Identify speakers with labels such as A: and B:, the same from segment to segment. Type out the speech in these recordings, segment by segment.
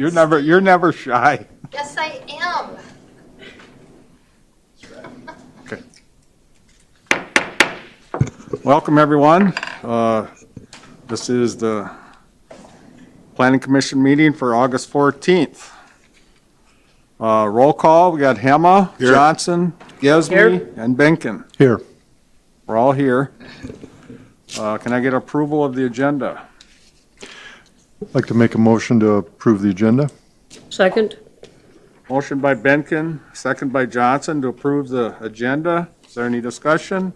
A: You're never shy.
B: Yes, I am.
A: Okay. Welcome, everyone. This is the Planning Commission meeting for August 14th. Roll call, we got Hema,
C: Here.
A: Johnson, Gesme, and Benkin.
C: Here.
A: We're all here. Can I get approval of the agenda?
C: I'd like to make a motion to approve the agenda.
D: Second?
A: Motion by Benkin, second by Johnson to approve the agenda. Is there any discussion?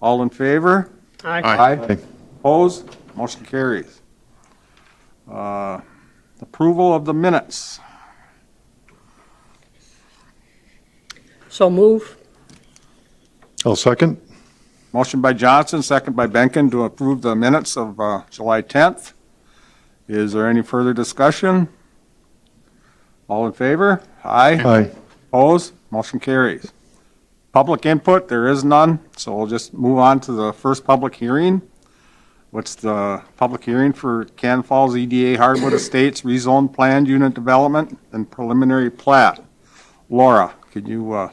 A: All in favor?
C: Aye.
A: Opposed? Motion carries. Approval of the minutes.
D: So move.
C: I'll second.
A: Motion by Johnson, second by Benkin to approve the minutes of July 10th. Is there any further discussion? All in favor? Aye.
C: Aye.
A: Opposed? Motion carries. Public input, there is none, so we'll just move on to the first public hearing. What's the public hearing for Cannon Falls EDA Hardwood Estates rezone planned unit development and preliminary plat? Laura, could you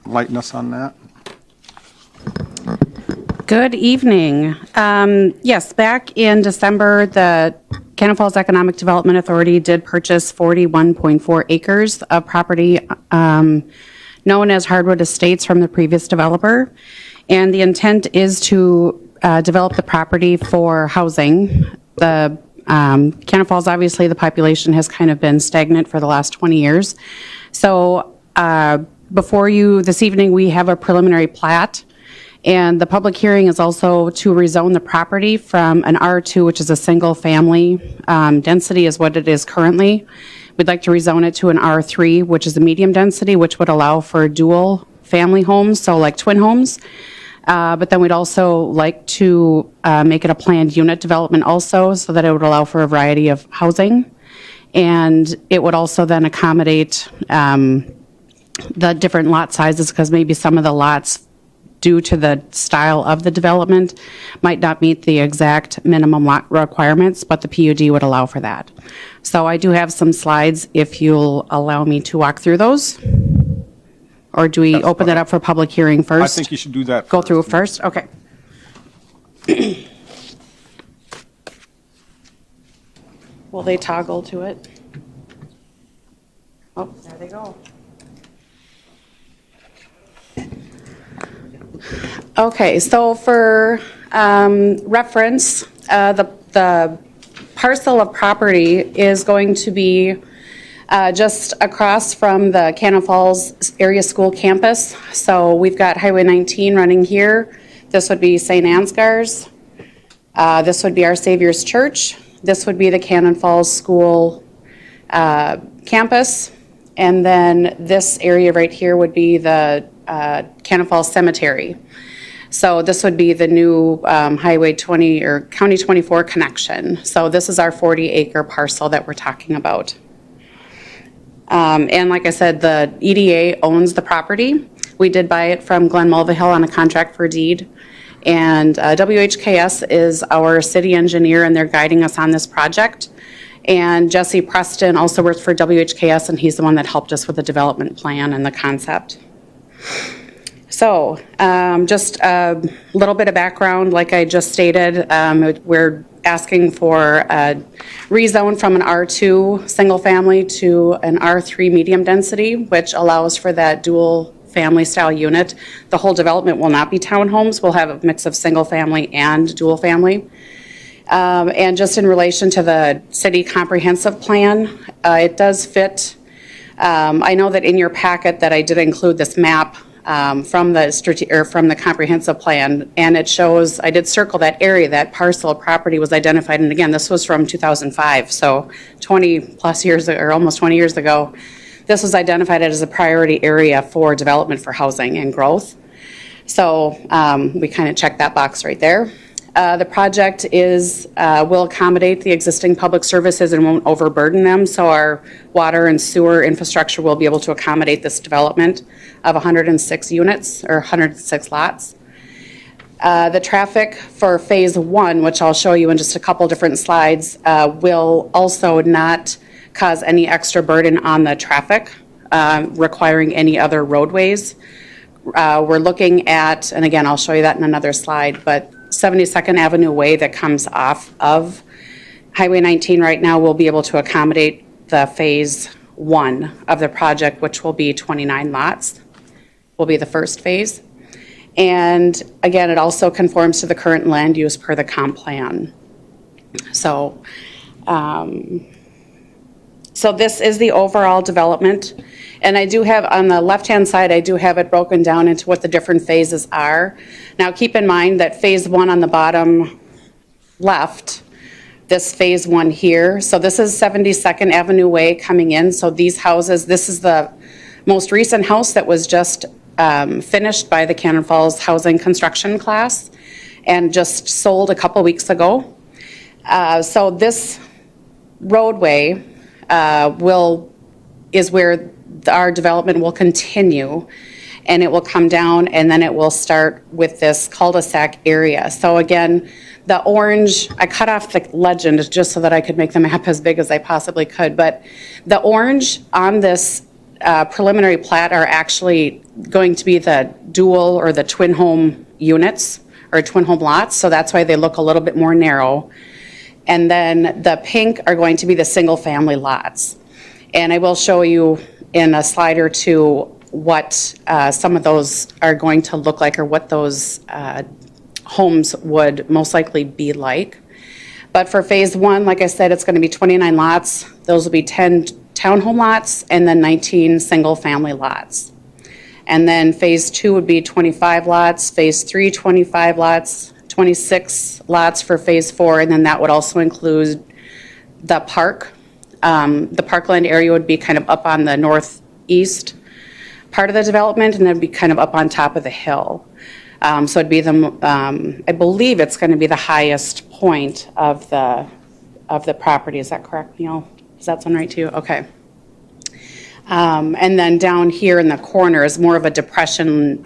A: enlighten us on that?
E: Good evening. Yes, back in December, the Cannon Falls Economic Development Authority did purchase 41.4 acres of property known as Hardwood Estates from the previous developer. And the intent is to develop the property for housing. The Cannon Falls, obviously, the population has kind of been stagnant for the last 20 years. So before you this evening, we have a preliminary plat. And the public hearing is also to rezone the property from an R2, which is a single-family density is what it is currently. We'd like to rezone it to an R3, which is a medium density, which would allow for dual family homes, so like twin homes. But then we'd also like to make it a planned unit development also, so that it would allow for a variety of housing. And it would also then accommodate the different lot sizes, because maybe some of the lots, due to the style of the development, might not meet the exact minimum lot requirements, but the PUD would allow for that. So I do have some slides if you'll allow me to walk through those. Or do we open it up for public hearing
A: I
E: first?
A: think you should do that
E: Go
A: first.
E: through it first? Okay. Will they toggle to it? Oh, there they go. Okay, so for reference, the parcel of property is going to be just across from the Cannon Falls Area School campus. So we've got Highway 19 running here. This would be St. Ansgar's. This would be Our Savior's Church. This would be the Cannon Falls School campus. And then this area right here would be the Cannon Falls Cemetery. So this would be the new Highway 20 or County 24 connection. So this is our 40-acre parcel that we're talking about. And like I said, the EDA owns the property. We did buy it from Glenn Mulvihill on a contract for deed. And WHKS is our city engineer, and they're guiding us on this project. And Jesse Preston also works for WHKS, and he's the one that helped us with the development plan and the concept. So just a little bit of background, like I just stated, we're asking for a rezone from an R2 single family to an R3 medium density, which allows for that dual family style unit. The whole development will not be townhomes. We'll have a mix of single family and dual family. And just in relation to the city comprehensive plan, it does fit. I know that in your packet that I did include this map from the comprehensive plan, and it shows, I did circle that area, that parcel of property was identified, and again, this was from 2005, so 20 plus years, or almost 20 years ago. This was identified as a priority area for development for housing and growth. So we kind of checked that box right there. The project will accommodate the existing public services and won't overburden them, so our water and sewer infrastructure will be able to accommodate this development of 106 units or 106 lots. The traffic for phase one, which I'll show you in just a couple different slides, will also not cause any extra burden on the traffic, requiring any other roadways. We're looking at, and again, I'll show you that in another slide, but 72nd Avenue Way that comes off of Highway 19 right now will be able to accommodate the phase 1 of the project, which will be 29 lots, will be the first phase. And again, it also conforms to the current land use per the comp plan. So, so this is the overall development. And I do have, on the left-hand side, I do have it broken down into what the different phases are. Now, keep in mind that phase 1 on the bottom left, this phase 1 here, so this is 72nd Avenue Way coming in. So these houses, this is the most recent house that was just finished by the Cannon Falls Housing Construction class and just sold a couple weeks ago. So this roadway is where our development will continue, and it will come down, and then it will start with this cul-de-sac area. So again, the orange, I cut off the legend just so that I could make the map as big as I possibly could, but the orange on this preliminary plat are actually going to be the dual or the twin home units or twin home lots, so that's why they look a little bit more narrow. And then the pink are going to be the single family lots. And I will show you in a slide or two what some of those are going to look like, or what those homes would most likely be like. But for phase 1, like I said, it's going to be 29 lots. Those will be 10 townhome lots and then 19 single family lots. And then phase 2 would be 25 lots, phase 3, 25 lots, 26 lots for phase 4, and then that would also include the park. The parkland area would be kind of up on the northeast part of the development, and then be kind of up on top of the hill. So it'd be I believe it's going to be the highest point of the property. Is that correct, Neil? Does that sound right to you? Okay. And then down here in the corner is more of a depression,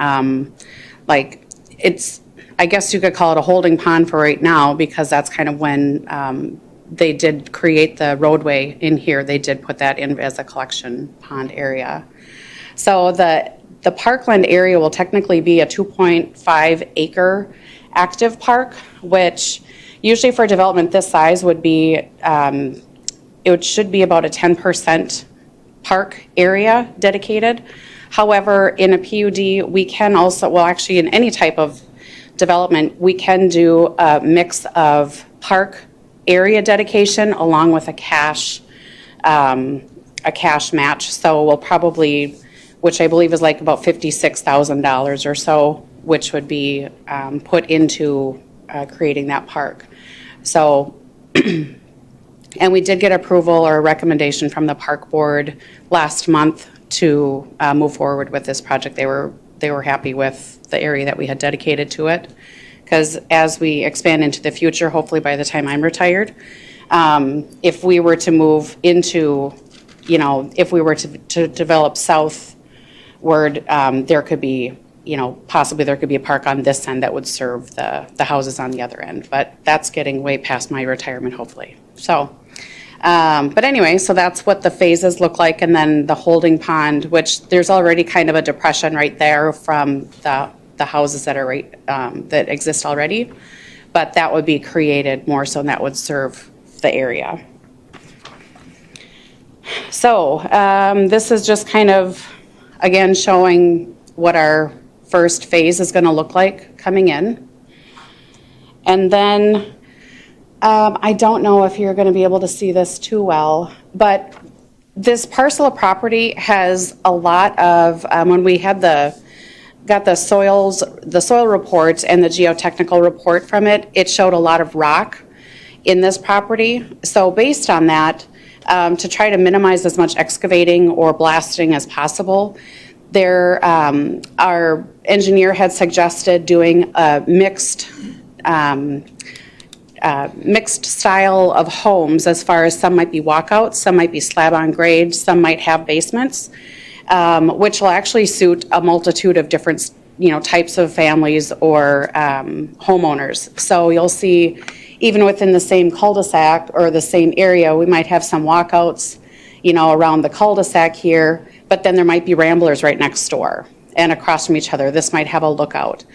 E: like it's, I guess you could call it a holding pond for right now, because that's kind of when they did create the roadway in here. They did put that in as a collection pond area. So the parkland area will technically be a 2.5 acre active park, which usually for development this size would be, it should be about a 10% park area dedicated. However, in a PUD, we can also, well, actually in any type of development, we can do a mix of park area dedication along with a cash match. So we'll probably, which I believe is like about $56,000 or so, which would be put into creating that park. So, and we did get approval or a recommendation from the park board last month to move forward with this project. They were happy with the area that we had dedicated to it. Because as we expand into the future, hopefully by the time I'm retired, if we were to move into, if we were to develop southward, there could be, possibly there could be a park on this end that would serve the houses on the other end. But that's getting way past my retirement, hopefully. So, but anyway, so that's what the phases look like. And then the holding pond, which there's already kind of a depression right there from the houses that are that exist already, but that would be created more so, and that would serve the area. So this is just kind of, again, showing what our first phase is going to look like coming in. And then I don't know if you're going to be able to see this too well, but this parcel of property has a lot of, when we had got the soil report and the geotechnical report from it, it showed a lot of rock in this property. So based on that, to try to minimize as much excavating or blasting as possible, our engineer had suggested doing a mixed style of homes, as far as some might be walkouts, some might be slab on grade, some might have basements, which will actually suit a multitude of different, types of families or homeowners. So you'll see, even within the same cul-de-sac or the same area, we might have some walkouts, around the cul-de-sac here, but then there might be ramblers right next door and across from each other. This might have a lookout.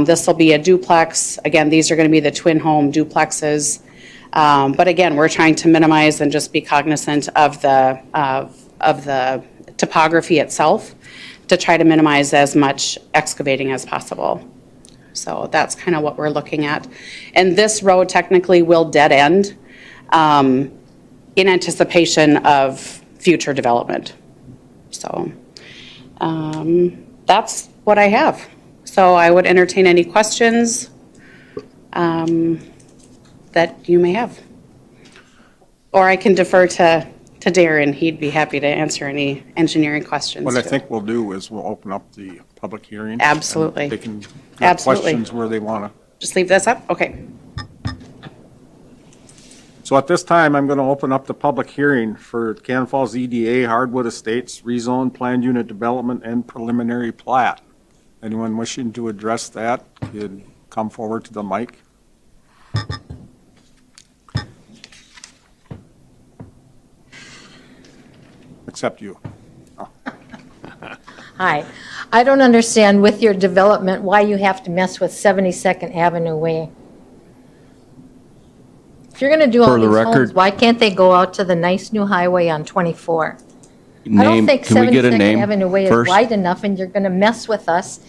E: This will be a duplex. Again, these are going to be the twin home duplexes. But again, we're trying to minimize and just be cognizant of the topography itself to try to minimize as much excavating as possible. So that's kind of what we're looking at. And this road technically will dead end in anticipation of future development. So that's what I have. So I would entertain any questions that you may have. Or I can defer to Darren. He'd be happy to answer any engineering questions.
A: What I
E: too.
A: think we'll do is we'll open up the public hearing.
E: Absolutely.
A: And they can have
E: Absolutely.
A: questions where they want to.
E: Just leave this up? Okay.
A: So at this time, I'm going to open up the public hearing for Cannon Falls EDA Hardwood Estates rezone planned unit development and preliminary plat. Anyone wishing to address that could come forward to the mic. Except you.
B: Hi. I don't understand with your development why you have to mess with 72nd Avenue Way. If you're going to do all
F: For the
B: these homes,
F: record-
B: why can't they go out to the nice new highway on 24? I don't
F: Name,
B: think
F: can we get a
B: 72nd
F: name
B: Avenue Way is
F: first?
B: wide enough, and you're going to mess with us.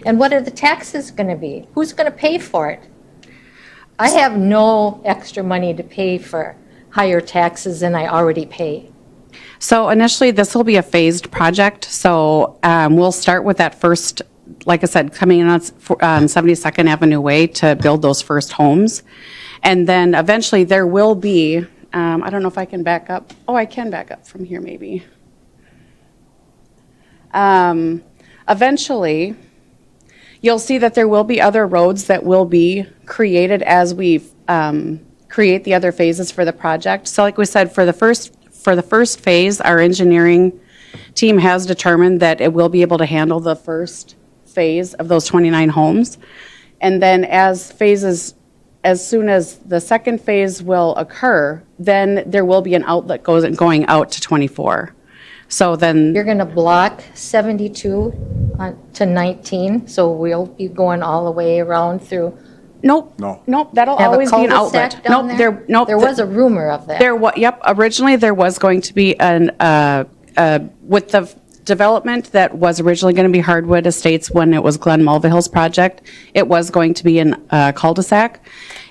B: And what are the taxes going to be? Who's going to pay for it? I have no extra money to pay for higher taxes than I already pay.
E: So initially, this will be a phased project. So we'll start with that first, like I said, coming in on 72nd Avenue Way to build those first homes. And then eventually there will be, I don't know if I can back up. Oh, I can back up from here maybe. Eventually, you'll see that there will be other roads that will be created as we create the other phases for the project. So like we said, for the first phase, our engineering team has determined that it will be able to handle the first phase of those 29 homes. And then as soon as the second phase will occur, then there will be an outlet going out to 24. So then,
B: You're going to block 72 to 19, so we'll be going all the way around through.
E: nope.
A: No.
E: Nope, that'll
B: Have a
E: always be an
B: cul-de-sac
E: outlet.
B: down
E: Nope,
B: there?
E: nope.
B: There was a rumor of that.
E: Yep, originally there was going to be with the development that was originally going to be Hardwood Estates when it was Glen Mulvihill's project, it was going to be a cul-de-sac.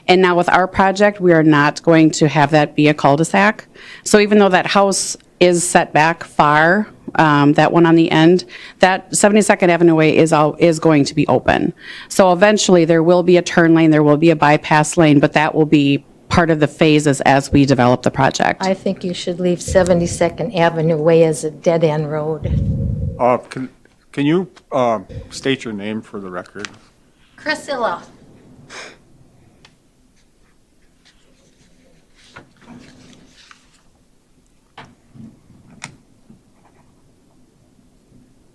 E: And now with our project, we are not going to have that be a cul-de-sac. So even though that house is set back far, that one on the end, that 72nd Avenue Way is going to be open. So eventually there will be a turn lane, there will be a bypass lane, but that will be part of the phases as we develop the project.
B: I think you should leave 72nd Avenue Way as a dead-end road.
A: Can you state your name for the record?
B: Priscilla.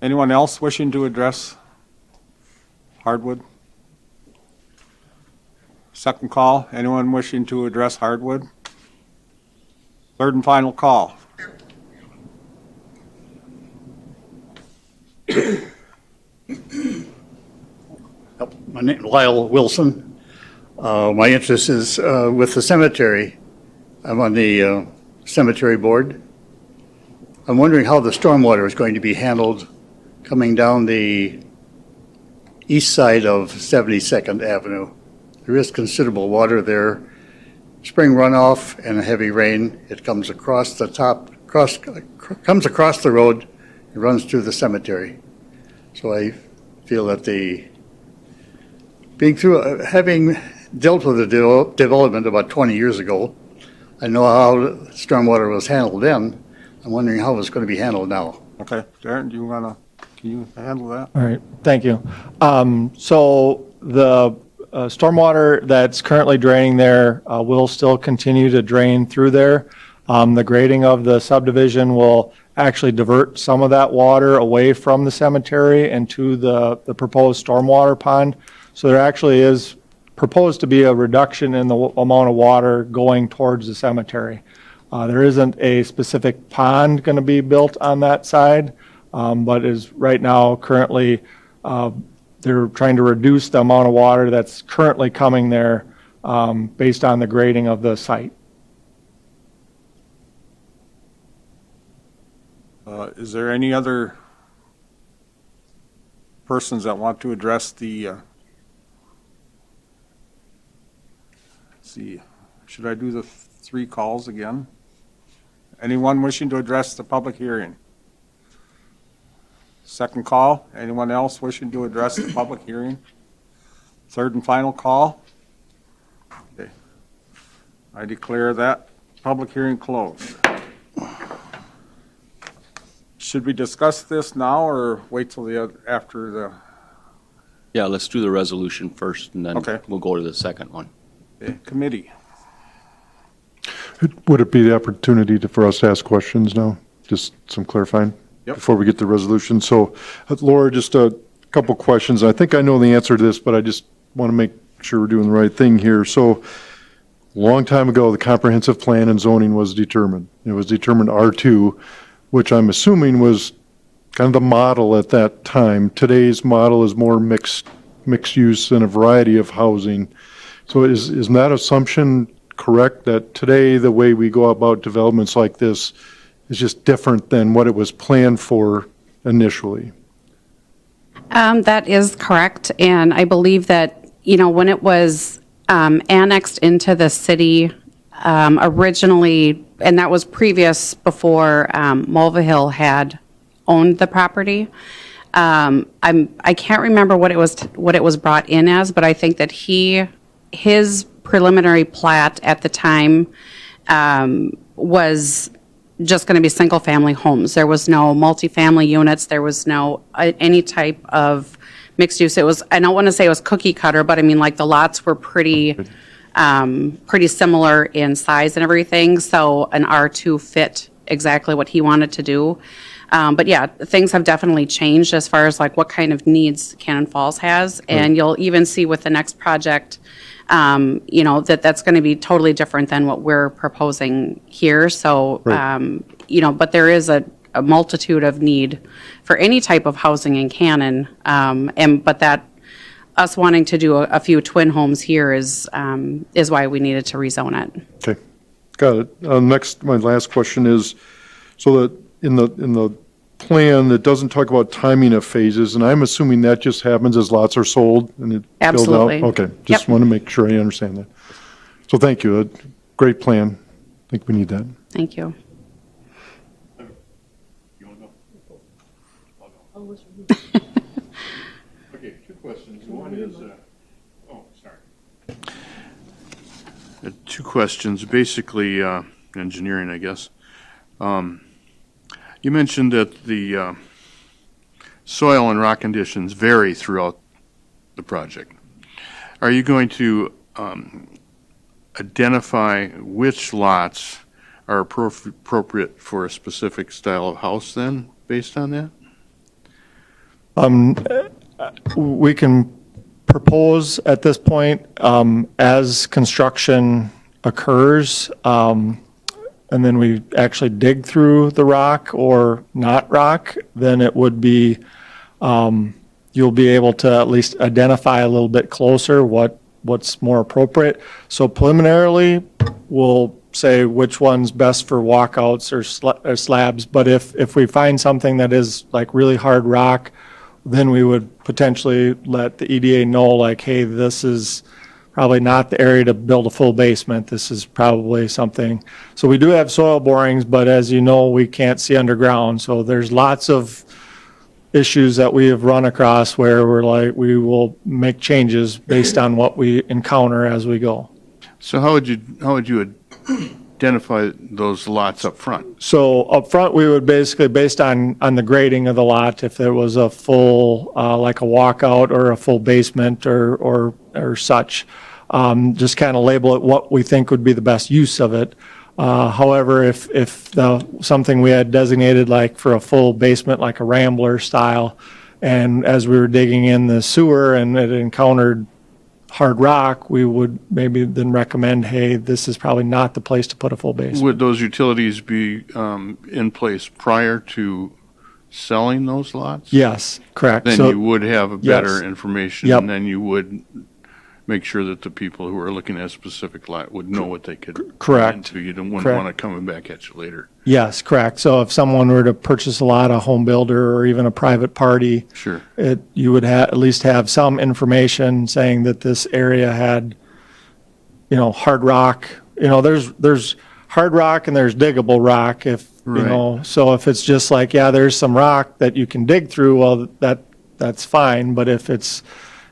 A: Anyone else wishing to address Hardwood? Second call, anyone wishing to address Hardwood? Third and final call.
G: My name Lyle Wilson. My interest is with the cemetery. I'm on the cemetery board. I'm wondering how the stormwater is going to be handled coming down the east side of 72nd Avenue. There is considerable water there. Spring runoff and heavy rain, it comes across the top, comes across the road, it runs through the cemetery. So I feel that having dealt with the development about 20 years ago, I know how stormwater was handled then. I'm wondering how it's going to be handled now.
A: Okay, Darren, can you handle that?
C: All right, thank you. So the stormwater that's currently draining there will still continue to drain through there. The grading of the subdivision will actually divert some of that water away from the cemetery and to the proposed stormwater pond. So there actually is proposed to be a reduction in the amount of water going towards the cemetery. There isn't a specific pond going to be built on that side, but is right now currently, they're trying to reduce the amount of water that's currently coming there based on the grading of the site.
A: Is there any other persons that want to address the, let's see, should I do the 3 calls again? Anyone wishing to address the public hearing? Second call, anyone else wishing to address the public hearing? Third and final call? Okay. I declare that public hearing closed. Should we discuss this now or wait till after the,
F: Yeah, let's do the resolution first, and then
A: Okay.
F: we'll go to the second one.
A: committee?
H: Would it be the opportunity for us to ask questions now? Just some clarifying?
A: Yep.
H: Before we get the resolution. So Laura, just a couple questions. I think I know the answer to this, but I just want to make sure we're doing the right thing here. So a long time ago, the comprehensive plan and zoning was determined. It was determined R2, which I'm assuming was kind of the model at that time. Today's model is more mixed use and a variety of housing. So is that assumption correct, that today the way we go about developments like this is just different than what it was planned for initially?
E: That is correct, and I believe that, when it was annexed into the city originally, and that was before Mulvihill had owned the property. I can't remember what it was brought in as, but I think that his preliminary plat at the time was just going to be single-family homes. There was no multifamily units. There was no any type of mixed use. It was, I don't want to say it was cookie cutter, but I mean, like, the lots were pretty similar in size and everything. So an R2 fit exactly what he wanted to do. But yeah, things have definitely changed as far as like what kind of needs Cannon Falls has. And you'll even see with the next project, that's going to be totally different than what we're proposing here. So, but there is a multitude of need for any type of housing in Cannon. But that us wanting to do a few twin homes here is why we needed to rezone it.
H: Okay, got it. My last question is, so that in the plan, it doesn't talk about timing of phases, and I'm assuming that just happens as lots are sold and it builds out?
E: Absolutely.
H: Okay, just want to make sure I understand that. So thank you, a great plan. I think we need that.
E: Thank you.
I: Okay, 2 questions. One is, sorry. 2 questions, basically engineering, I guess. You mentioned that the soil and rock conditions vary throughout the project. Are you going to identify which lots are appropriate for a specific style of house then, based on that?
C: We can propose at this point, as construction occurs, and then we actually dig through the rock or not rock, then it would be, you'll be able to at least identify a little bit closer what's more appropriate. So preliminarily, we'll say which one's best for walkouts or slabs, but if we find something that is like really hard rock, then we would potentially let the EDA know, like, hey, this is probably not the area to build a full basement. This is probably something. So we do have soil borings, but as you know, we can't see underground. So there's lots of issues that we have run across where we're like, we will make changes based on what we encounter as we go.
I: So how would you identify those lots up front?
C: So up front, we would basically, based on the grading of the lot, if there was a full, like a walkout or a full basement or such, just kind of label it what we think would be the best use of it. However, if something we had designated like for a full basement, like a Rambler style, and as we were digging in the sewer and it encountered hard rock, we would maybe then recommend, hey, this is probably not the place to put a full basement.
I: Would those utilities be in place prior to selling those lots?
C: Yes, correct.
I: Then
C: So-
I: you would have a
C: Yes.
I: better information,
C: Yep.
I: and then you would make sure that the people who are looking at a specific lot would know what they could. get
C: Correct.
I: into. You wouldn't
C: Correct.
I: want to come back at you later.
C: Yes, correct. So if someone were to purchase a lot, a home builder or even a private party,
I: Sure.
C: you would at least have some information saying that this area had, hard rock. There's hard rock and there's diggable rock
I: Right.
C: so if it's just like, yeah, there's some rock that you can dig through, well, that's fine. But if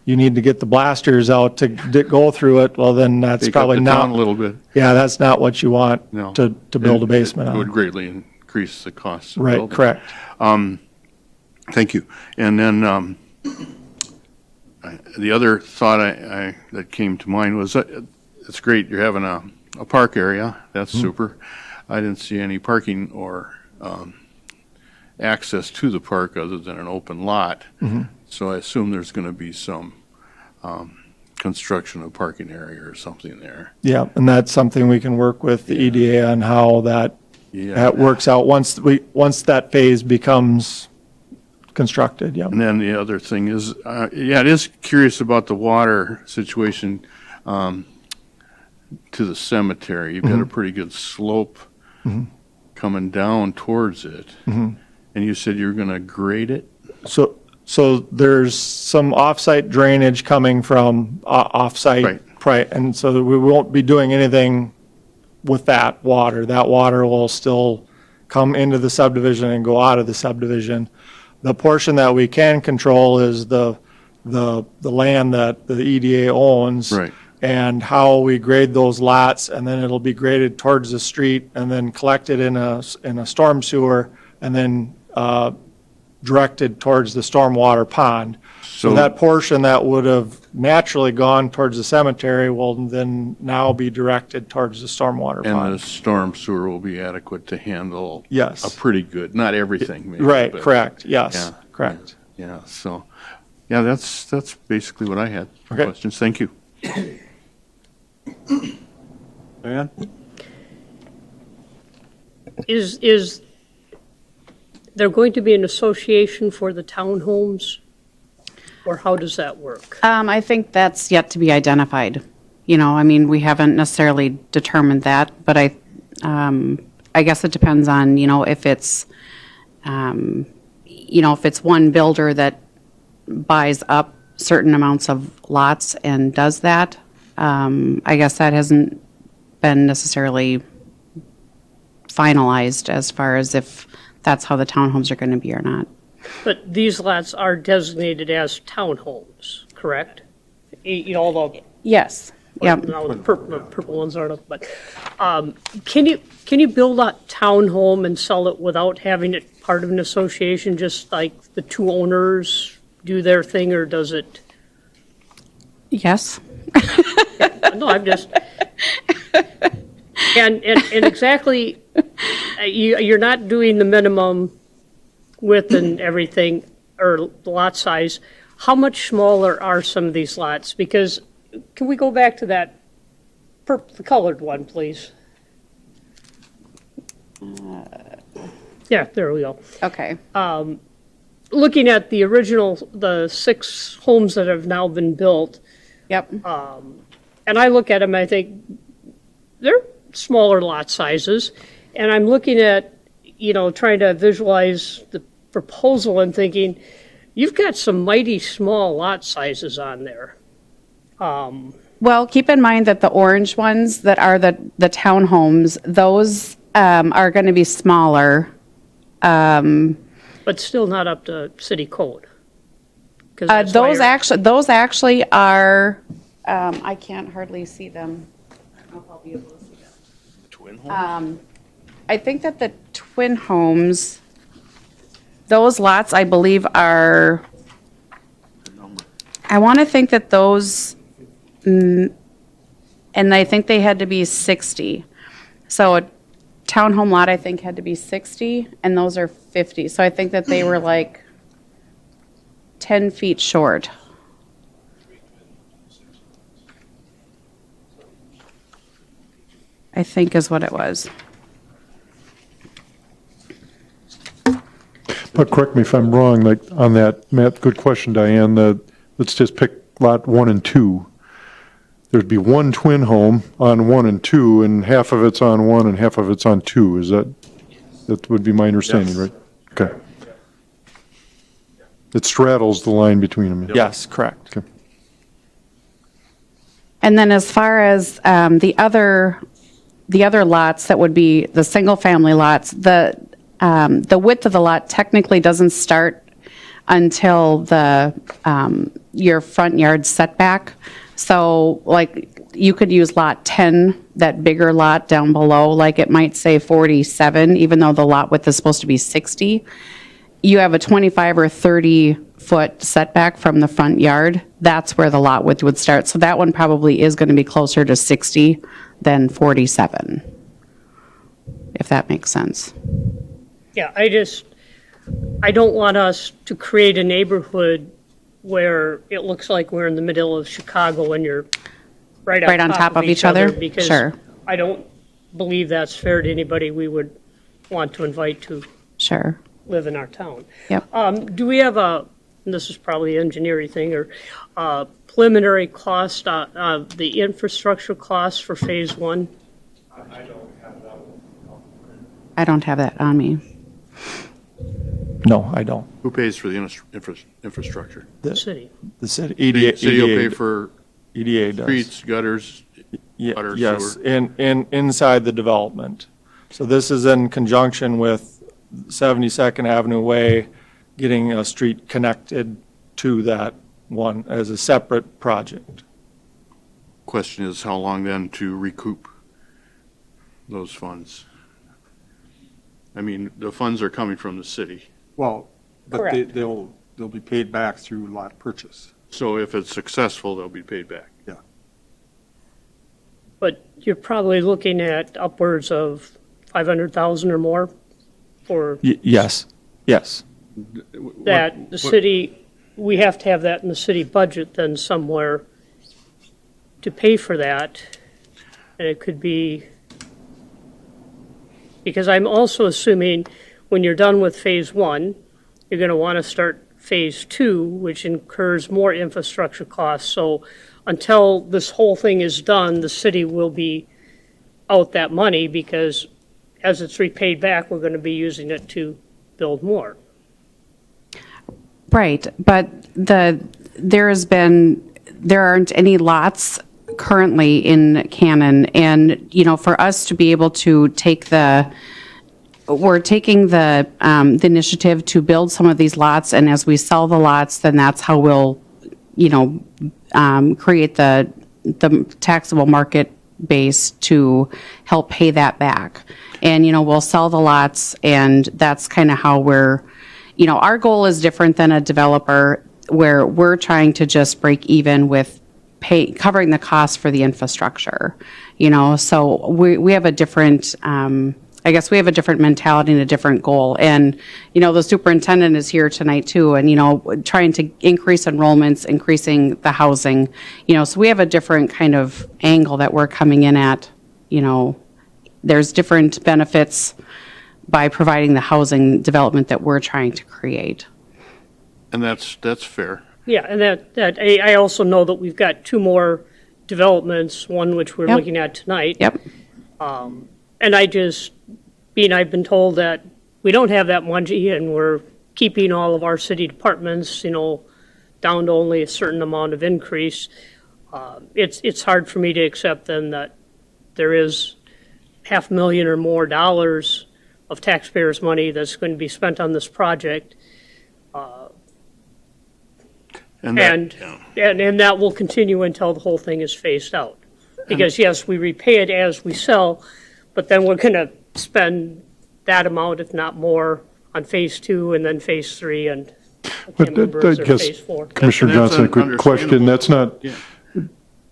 C: you need to get the blasters out to go through it, well, then that's
I: Take up
C: probably
I: the town a
C: not,
I: little bit.
C: yeah, that's not what you want
I: No.
C: to build a basement
I: It would
C: on.
I: greatly increase the cost of
C: Right,
I: building.
C: correct.
I: Thank you. And then the other thought that came to mind was, it's great you're having a park area. That's super. I didn't see any parking or access to the park other than an open lot. So I assume there's going to be some construction of parking area or something there.
C: Yeah, and that's something we can work with the EDA on how that
I: Yeah.
C: works out once that phase becomes constructed, yeah.
I: And then the other thing is, it is curious about the water situation to the cemetery. You've got a pretty good slope coming down towards it. And you said you're going to grade it?
C: So there's some off-site drainage coming from off-site.
I: Right.
C: And so we won't be doing anything with that water. That water will still come into the subdivision and go out of the subdivision. The portion that we can control is the land that the EDA owns.
I: Right.
C: And how we grade those lots, and then it'll be graded towards the street and then collected in a storm sewer and then directed towards the stormwater pond. So
I: So-
C: that portion that would have naturally gone towards the cemetery will then now be directed towards the stormwater
I: And the
C: pond.
I: storm sewer will be adequate to handle a
C: Yes,
I: pretty good, not everything maybe.
C: right,
I: but-
C: correct, yes,
I: Yeah.
C: correct.
I: Yeah, so, yeah, that's basically what I had for
C: Okay.
I: questions. Thank you.
A: Dan?
D: Is there going to be an association for the townhomes? Or how does that work?
E: I think that's yet to be identified. We haven't necessarily determined that, but I guess it depends on, if it's, if it's one builder that buys up certain amounts of lots and does that. I guess that hasn't been necessarily finalized as far as if that's how the townhomes are going to be or not.
D: But these lots are designated as townhomes, correct? Although,
E: Yes. Yep.
D: now the purple ones aren't up, but, can you build a townhome and sell it without having it part of an association, just like the two owners do their thing, or does it?
E: Yes.
D: No, I'm just. And exactly, you're not doing the minimum width and everything, or lot size. How much smaller are some of these lots? Because, can we go back to that the colored one, please? Yeah, there we go.
E: Okay.
D: Looking at the original, the 6 homes that have now been built,
E: Yep.
D: and I look at them, I think, they're smaller lot sizes, and I'm looking at, trying to visualize the proposal and thinking, you've got some mighty small lot sizes on there.
E: Well, keep in mind that the orange ones that are the townhomes, those are going to be smaller.
D: But still not up to city code. 'Cause that's why
E: Those actually are, I can't hardly see them. I don't know if I'll be able to see them.
F: Twin home?
E: I think that the twin homes, those lots, I believe, are, I want to think that those, and I think they had to be 60. So a townhome lot, I think, had to be 60, and those are 50. So I think that they were like 10 feet short. I think is what it was.
H: But correct me if I'm wrong, like, on that, Matt, good question, Diane, let's just pick lot 1 and 2. There'd be one twin home on 1 and 2, and half of it's on 1 and half of it's on 2, that would be my understanding,
A: Yes.
H: right? Okay. It straddles the line between them.
C: Yes, correct.
H: Okay.
E: And then as far as the other lots that would be the single-family lots, the width of the lot technically doesn't start until your front yard setback. So like you could use lot 10, that bigger lot down below, like it might say 47, even though the lot width is supposed to be 60. You have a 25 or 30-foot setback from the front yard. That's where the lot width would start. So that one probably is going to be closer to 60 than 47, if that makes sense.
D: Yeah, I don't want us to create a neighborhood where it looks like we're in the middle of Chicago and you're right on top of each other. Because
E: Sure.
D: I don't believe that's fair to anybody we would want to invite to
E: Sure.
D: live in our town.
E: Yep.
D: Do we have and this is probably an engineering thing, or preliminary cost, the infrastructure costs for phase 1?
E: I don't have that on me.
C: No, I don't.
I: Who pays for the infrastructure?
D: The city.
C: The city,
I: City will pay
C: EDA,
I: for
C: EDA does.
I: streets, gutters, water,
C: Yes,
I: sewer.
C: inside the development. So this is in conjunction with 72nd Avenue Way, getting a street connected to that one as a separate project.
I: Question is how long then to recoup those funds? I mean, the funds are coming from the city.
A: Well, but
D: Correct.
A: they'll be paid back through lot purchase.
I: So if it's successful, they'll be paid back.
D: But you're probably looking at upwards of 500,000 or more for
C: Yes, yes.
D: that. The city, we have to have that in the city budget then somewhere to pay for that. And it could be, because I'm also assuming when you're done with phase 1, you're going to want to start phase 2, which incurs more infrastructure costs. So until this whole thing is done, the city will be out that money because as it's repaid back, we're going to be using it to build more.
E: Right, but there aren't any lots currently in Cannon, and, you know, for us to be able to we're taking the initiative to build some of these lots, and as we sell the lots, then that's how we'll, you know, create the taxable market base to help pay that back. And, you know, we'll sell the lots, and that's kind of how you know, our goal is different than a developer where we're trying to just break even with covering the cost for the infrastructure, you know, so we have a different, I guess we have a different mentality and a different goal. And, you know, the superintendent is here tonight too, and, you know, trying to increase enrollments, increasing the housing, you know, so we have a different kind of angle that we're coming in at, you know, there's different benefits by providing the housing development that we're trying to create.
I: And that's fair.
D: Yeah, and I also know that we've got 2 more developments, one which we're
E: Yep.
D: looking at tonight.
E: Yep.
D: And I've been told that we don't have that money and we're keeping all of our city departments, you know, down to only a certain amount of increase. It's hard for me to accept then that there is $500,000 or more dollars of taxpayers' money that's going to be spent on this project.
I: And
D: And,
I: yeah.
D: and that will continue until the whole thing is phased out. Because yes, we repay it as we sell, but then we're going to spend that amount, if not more, on phase 2 and then phase 3 and I
H: But
D: can't remember, is
H: I
D: there
H: guess,
D: phase 4?
H: Commissioner
I: And that's
H: Johnson, a quick question. That's not,
I: Yeah.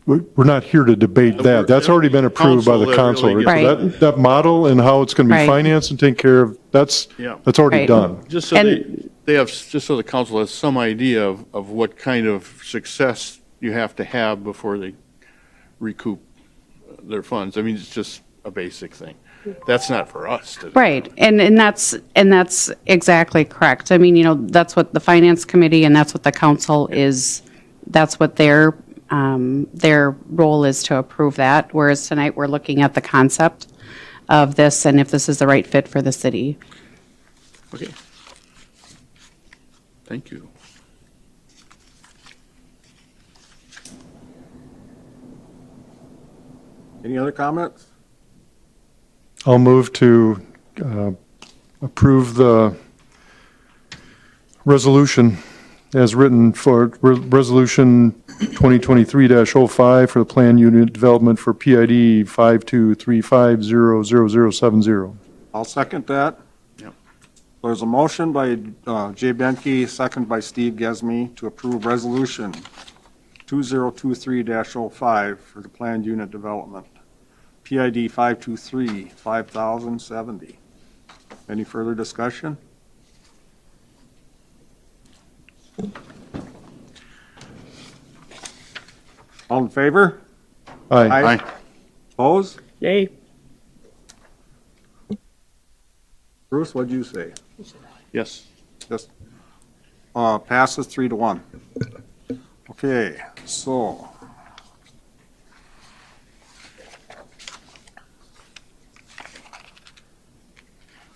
H: we're not here to debate that. That's already been approved by the
I: Council
H: council.
I: that
H: right?
E: really
H: So that model and how it's going to be
E: Right.
H: financed and taken care of, that's
I: Yeah.
H: already
E: Right.
H: done.
I: Just so
E: And-
I: they have, just so the council has some idea of what kind of success you have to have before they recoup their funds. I mean, it's just, a basic thing. That's not for us to.
E: Right, and that's exactly correct. I mean, that's what the finance committee and that's what the council is, that's what their role is to approve that, whereas tonight we're looking at the concept of this and if this is the right fit for the city.
I: Okay. Thank you.
A: Any other comments?
H: I'll move to approve the resolution as written for Resolution 2023-05 for the plan unit development for PID 52350070.
A: I'll second that.
I: Yep.
A: There's a motion by Jay Benke, second by Steve Gesme to approve Resolution 2023-05 for the planned unit development. PID 523-5070. Any further discussion? All in favor?
H: Aye.
I: Aye.
A: Opposed?
D: Nay?
A: Bruce, what'd you say?
I: Yes.
A: Just passes 3-1. Okay, so.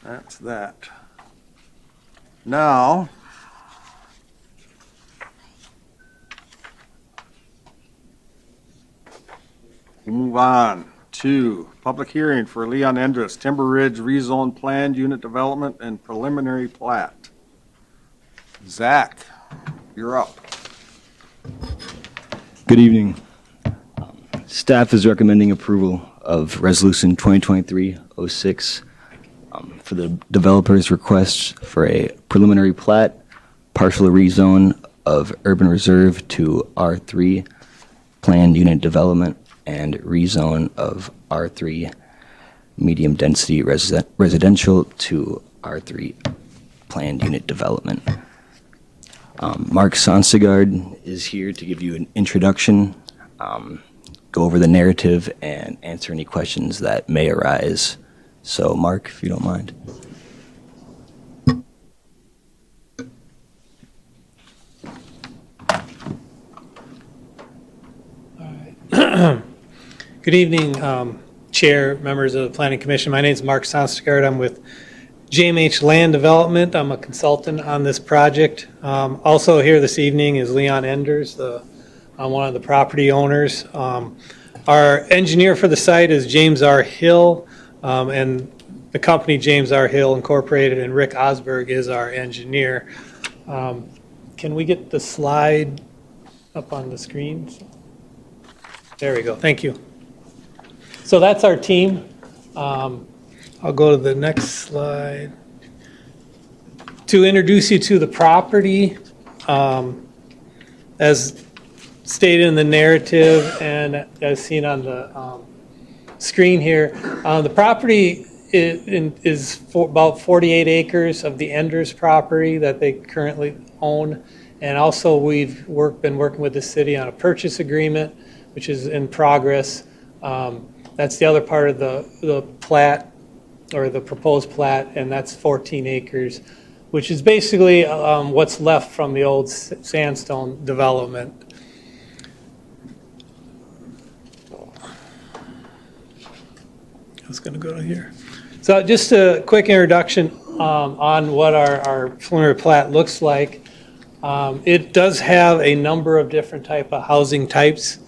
A: That's that. Now. Move on to public hearing for Leon Endres, Timber Ridge Rezone Planned Unit Development and Preliminary Plat. Zach, you're up.
J: Good evening. Staff is recommending approval of Resolution 2023-06 for the developer's request for a preliminary plat, partial rezone of urban reserve to R3 planned unit development and rezone of R3 medium density residential to R3 planned unit development. Mark Sonstegard is here to give you an introduction, go over the narrative, and answer any questions that may arise. So, Mark, if you don't mind.
K: Good evening, Chair, members of the Planning Commission. My name is Mark Sonstegard. I'm with JMH Land Development. I'm a consultant on this project. Also here this evening is Leon Enders, one of the property owners. Our engineer for the site is James R. Hill, and the company James R. Hill Incorporated, and Rick Osberg is our engineer. Can we get the slide up on the screen? There we go. Thank you. So that's our team. I'll go to the next slide. To introduce you to the property, as stated in the narrative and as seen on the screen here, the property is for about 48 acres of the Enders property that they currently own. And also we've been working with the city on a purchase agreement, which is in progress. That's the other part of the plat, or the proposed plat, and that's 14 acres, which is basically what's left from the old sandstone development. I was going to go to here. So just a quick introduction on what our preliminary plat looks like. It does have a number of different type of housing types.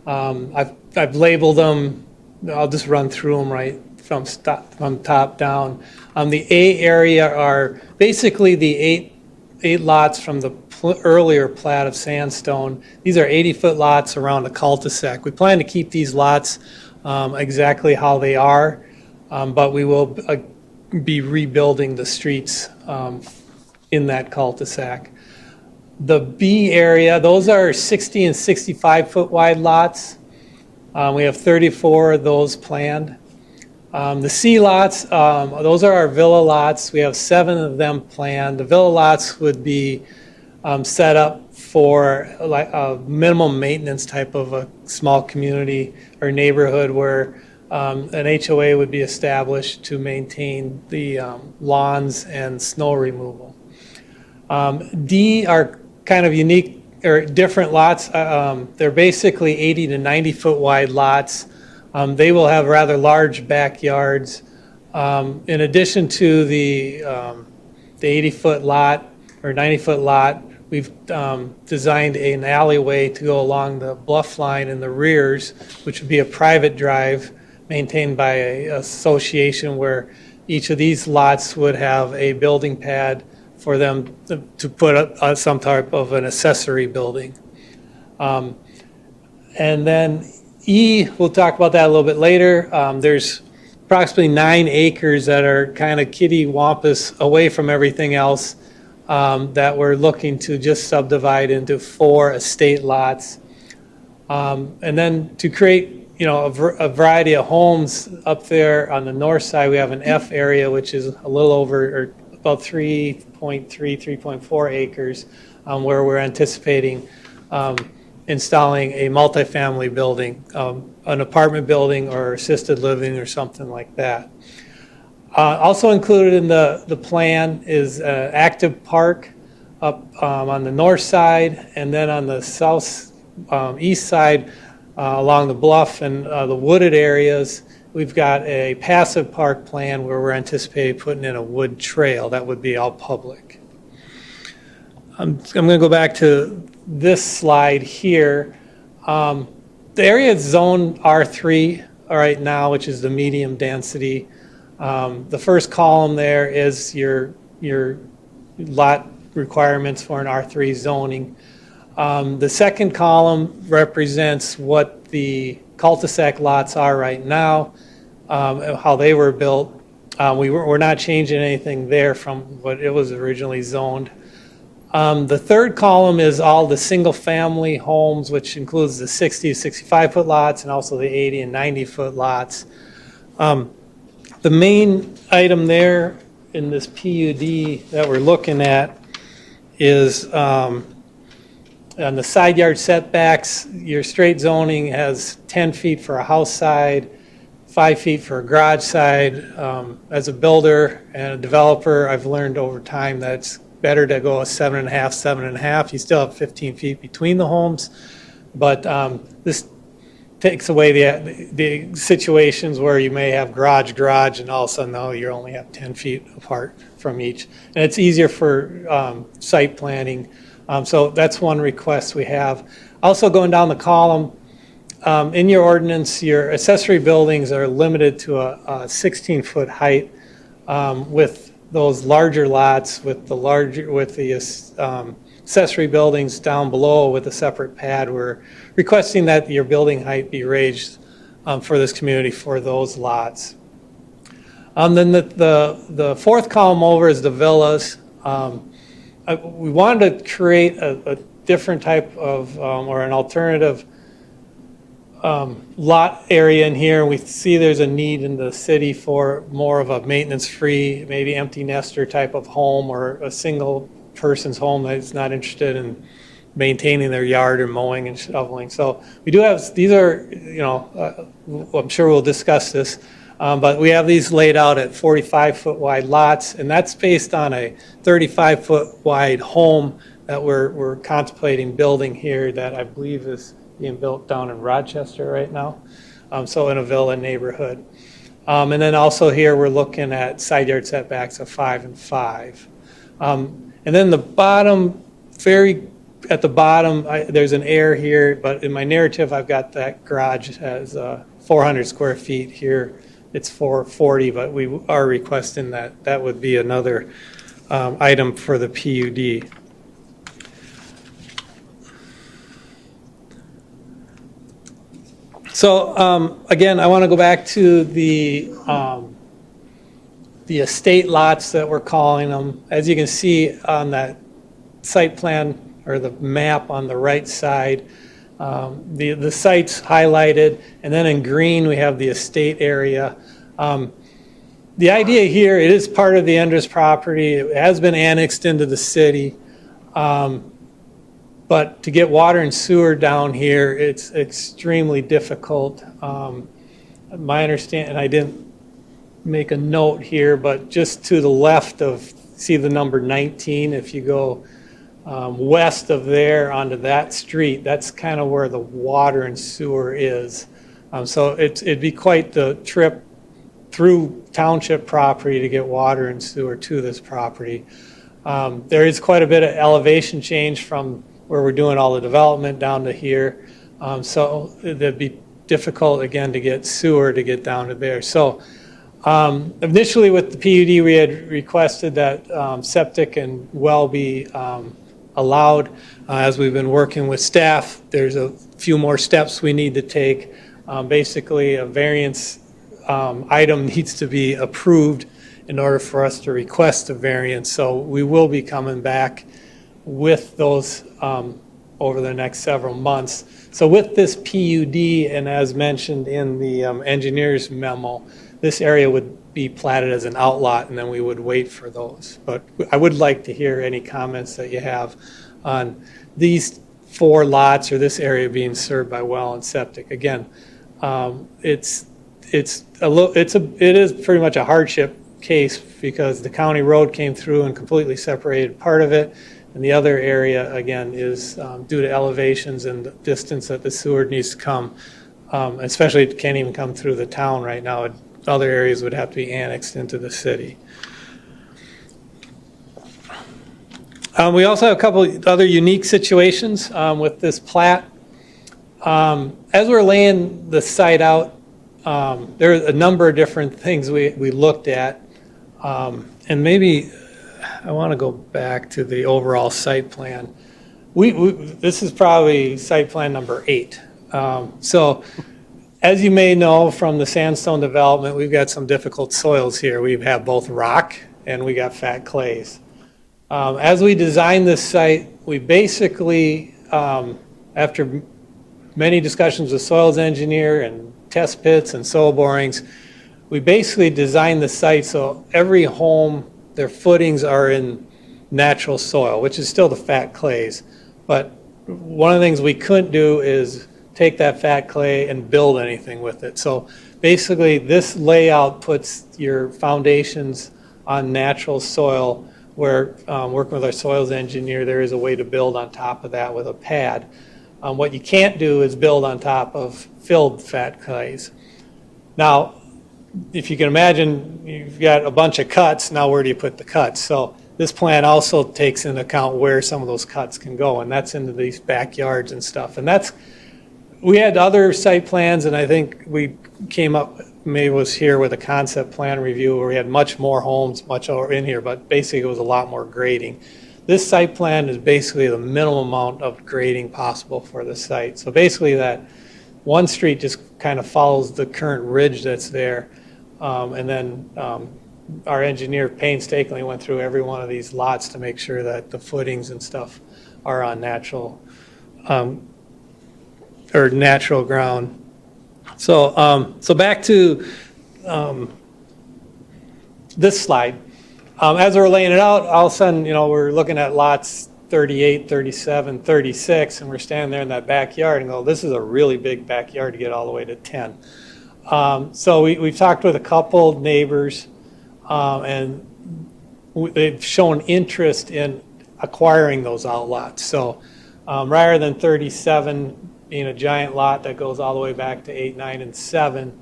K: I've labeled them. I'll just run through them right from top down. The A area are basically the eight lots from the earlier plat of sandstone. These are 80-foot lots around a cul-de-sac. We plan to keep these lots exactly how they are, but we will be rebuilding the streets in that cul-de-sac. The B area, those are 60 and 65-foot wide lots. We have 34 of those planned. The C lots, those are our villa lots. We have 7 of them planned. The villa lots would be set up for like a minimum maintenance type of a small community or neighborhood where an HOA would be established to maintain the lawns and snow removal. D are kind of unique or different lots. They're basically 80 to 90 foot wide lots. They will have rather large backyards. In addition to the 80-foot lot or 90-foot lot, we've designed an alleyway to go along the bluff line in the rears, which would be a private drive maintained by an association where each of these lots would have a building pad for them to put up some type of an accessory building. And then E, we'll talk about that a little bit later. There's approximately 9 acres that are kind of kitty-wampus away from everything else that we're looking to just subdivide into 4 estate lots. And then to create, a variety of homes up there on the north side, we have an F area, which is a little over, or about 3.3, 3.4 acres, where we're anticipating installing a multifamily building, an apartment building or assisted living or something like that. Also included in the plan is an active park up on the north side, and then on the south east side along the bluff and the wooded areas, we've got a passive park plan where we're anticipating putting in a wood trail that would be all public. I'm going to go back to this slide here. The area is zoned R3 right now, which is the medium density. The first column there is your lot requirements for an R3 zoning. The second column represents what the cul-de-sac lots are right now, how they were built. We're not changing anything there from what it was originally zoned. The third column is all the single-family homes, which includes the 60 to 65-foot lots and also the 80 and 90-foot lots. The main item there in this PUD that we're looking at is on the side yard setbacks. Your straight zoning has 10 feet for a house side, 5 feet for a garage side. As a builder and a developer, I've learned over time that it's better to go a 7.5, 7.5. You still have 15 feet between the homes, but this takes away the situations where you may have garage, and all of a sudden, no, you only have 10 feet apart from each. And it's easier for site planning. So that's one request we have. Also going down the column, in your ordinance, your accessory buildings are limited to a 16-foot height with those larger lots with the accessory buildings down below with a separate pad. We're requesting that your building height be raised for this community for those lots. Then the fourth column over is the villas. We wanted to create a different type of or an alternative lot area in here. We see there's a need in the city for more of a maintenance-free, maybe empty nester type of home, or a single person's home that's not interested in maintaining their yard or mowing and shoveling. So we do have, these are, I'm sure we'll discuss this, but we have these laid out at 45-foot wide lots, and that's based on a 35-foot wide home that we're contemplating building here that I believe is being built down in Rochester right now, so in a villa neighborhood. And then also here we're looking at side yard setbacks of 5 and 5. And then the bottom, at the bottom, there's an error here, but in my narrative I've got that garage as 400 square feet here. It's 440, but we are requesting that would be another item for the PUD. So again, I want to go back to the estate lots that we're calling them. As you can see on that site plan or the map on the right side, the site's highlighted, and then in green we have the estate area. The idea here, it is part of the Endres property. It has been annexed into the city. But to get water and sewer down here, it's extremely difficult. my understanding, I didn't make a note here, but just to the left of, see the number 19, if you go west of there onto that street, that's kind of where the water and sewer is. So it'd be quite the trip through township property to get water and sewer to this property. There is quite a bit of elevation change from where we're doing all the development down to here. So it'd be difficult, again, to get sewer to get down to there. So initially with the PUD, we had requested that septic and well be allowed. As we've been working with staff, there's a few more steps we need to take. Basically, a variance item needs to be approved in order for us to request a variance. So we will be coming back with those over the next several months. So with this PUD, and as mentioned in the engineer's memo, this area would be platted as an outlot, and then we would wait for those. But I would like to hear any comments that you have on these 4 lots or this area being served by well and septic. Again, it is pretty much a hardship case because the county road came through and completely separated part of it, and the other area, again, is due to elevations and the distance that the sewer needs to come. Especially, it can't even come through the town right now. Other areas would have to be annexed into the city. We also have a couple other unique situations with this plat. As we're laying the site out, there are a number of different things we looked at. And maybe I want to go back to the overall site plan. This is probably site plan number 8. So as you may know from the sandstone development, we've got some difficult soils here. We have both rock and we got fat clays. As we designed this site, we basically, after many discussions with soils engineer and test pits and soil borings, we basically designed the site so every home, their footings are in natural soil, which is still the fat clays. But one of the things we couldn't do is take that fat clay and build anything with it. So basically this layout puts your foundations on natural soil where, working with our soils engineer, there is a way to build on top of that with a pad. What you can't do is build on top of filled fat clays. Now, if you can imagine, you've got a bunch of cuts, now where do you put the cuts? So this plan also takes into account where some of those cuts can go, and that's into these backyards and stuff. And that's, we had other site plans, and I think we came up, maybe was here with a concept plan review where we had much more homes, much over in here, but basically it was a lot more grading. This site plan is basically the minimum amount of grading possible for the site. So basically that one street just kind of follows the current ridge that's there. And then our engineer painstakingly went through every one of these lots to make sure that the footings and stuff are on natural natural ground. So so back to this slide. As we're laying it out, all of a sudden, you know, we're looking at lots 38, 37, 36, and we're standing there in that backyard and go, this is a really big backyard to get all the way to 10. So we've talked with a couple neighbors, and they've shown interest in acquiring those outlots. So rather than 37 being a giant lot that goes all the way back to 8, 9, and 7,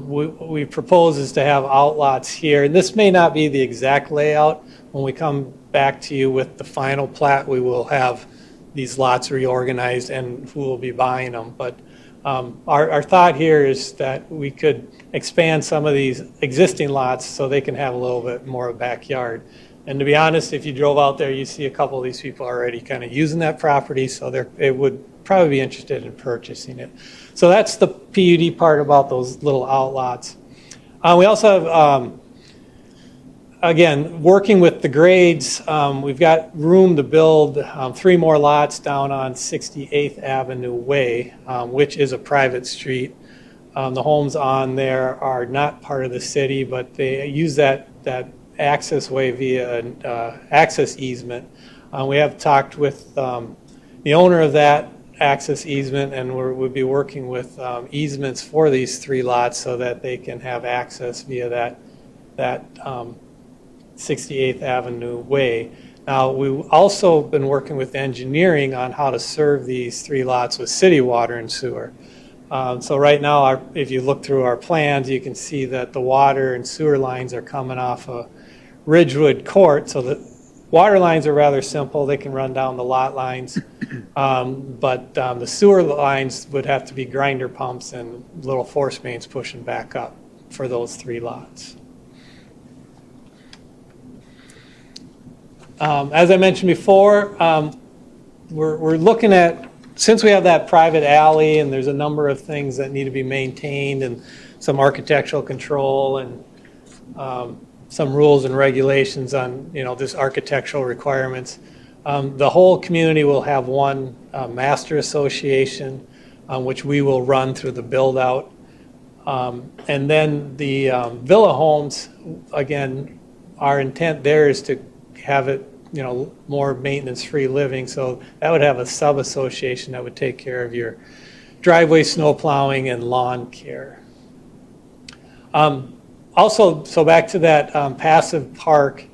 K: we propose is to have outlots here. And this may not be the exact layout. When we come back to you with the final plat, we will have these lots reorganized and who will be buying them. But our thought here is that we could expand some of these existing lots so they can have a little bit more of a backyard. And to be honest, if you drove out there, you see a couple of these people already kind of using that property, so they would probably be interested in purchasing it. So that's the PUD part about those little outlots. We also have, again, working with the grades, we've got room to build 3 more lots down on 68th Avenue Way, which is a private street. The homes on there are not part of the city, but they use that access way via an access easement. We have talked with the owner of that, access easement, and we'll be working with easements for these 3 lots so that they can have access via that 68th Avenue way. Now, we've also been working with engineering on how to serve these 3 lots with city water and sewer. So right now, if you look through our plans, you can see that the water and sewer lines are coming off of Ridgewood Court. So the water lines are rather simple. They can run down the lot lines. But the sewer lines would have to be grinder pumps and little force mains pushing back up for those 3 lots. As I mentioned before, we're looking at, since we have that private alley and there's a number of things that need to be maintained and some architectural control and some rules and regulations on, just architectural requirements, the whole community will have one master association, which we will run through the build-out. And then the villa homes, again, our intent there is to have it, more maintenance-free living. So that would have a sub-association that would take care of your driveway snow plowing and lawn care. Also, so back to that passive park,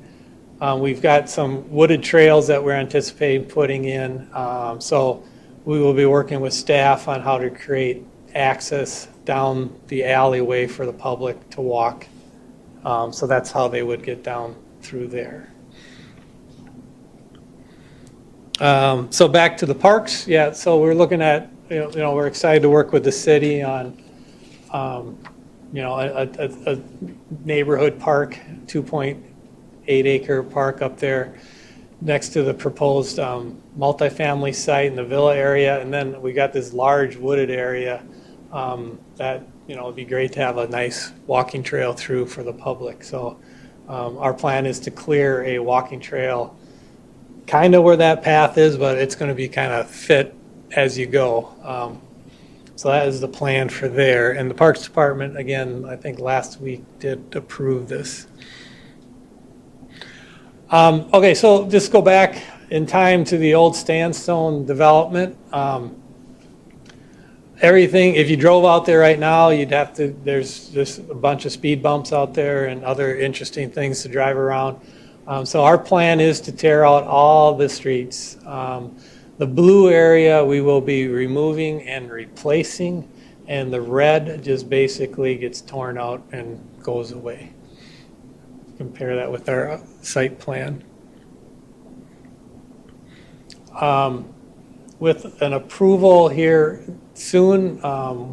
K: we've got some wooded trails that we're anticipating putting in. So we will be working with staff on how to create access down the alleyway for the public to walk. So that's how they would get down through there. So back to the parks, so we're looking at, we're excited to work with the city on, a neighborhood park, 2.8 acre park up there next to the proposed multifamily site in the villa area. And then we got this large wooded area that, it'd be great to have a nice walking trail through for the public. So our plan is to clear a walking trail kind of where that path is, but it's going to be kind of fit as you go. So that is the plan for there. And the Parks Department, again, I think last week did approve this. Okay, so just go back in time to the old Sandstone development. Everything, if you drove out there right now, you'd have to, there's just a bunch of speed bumps out there and other interesting things to drive around. So our plan is to tear out all the streets. The blue area we will be removing and replacing, and the red just basically gets torn out and goes away. Compare that with our site plan. With an approval here soon,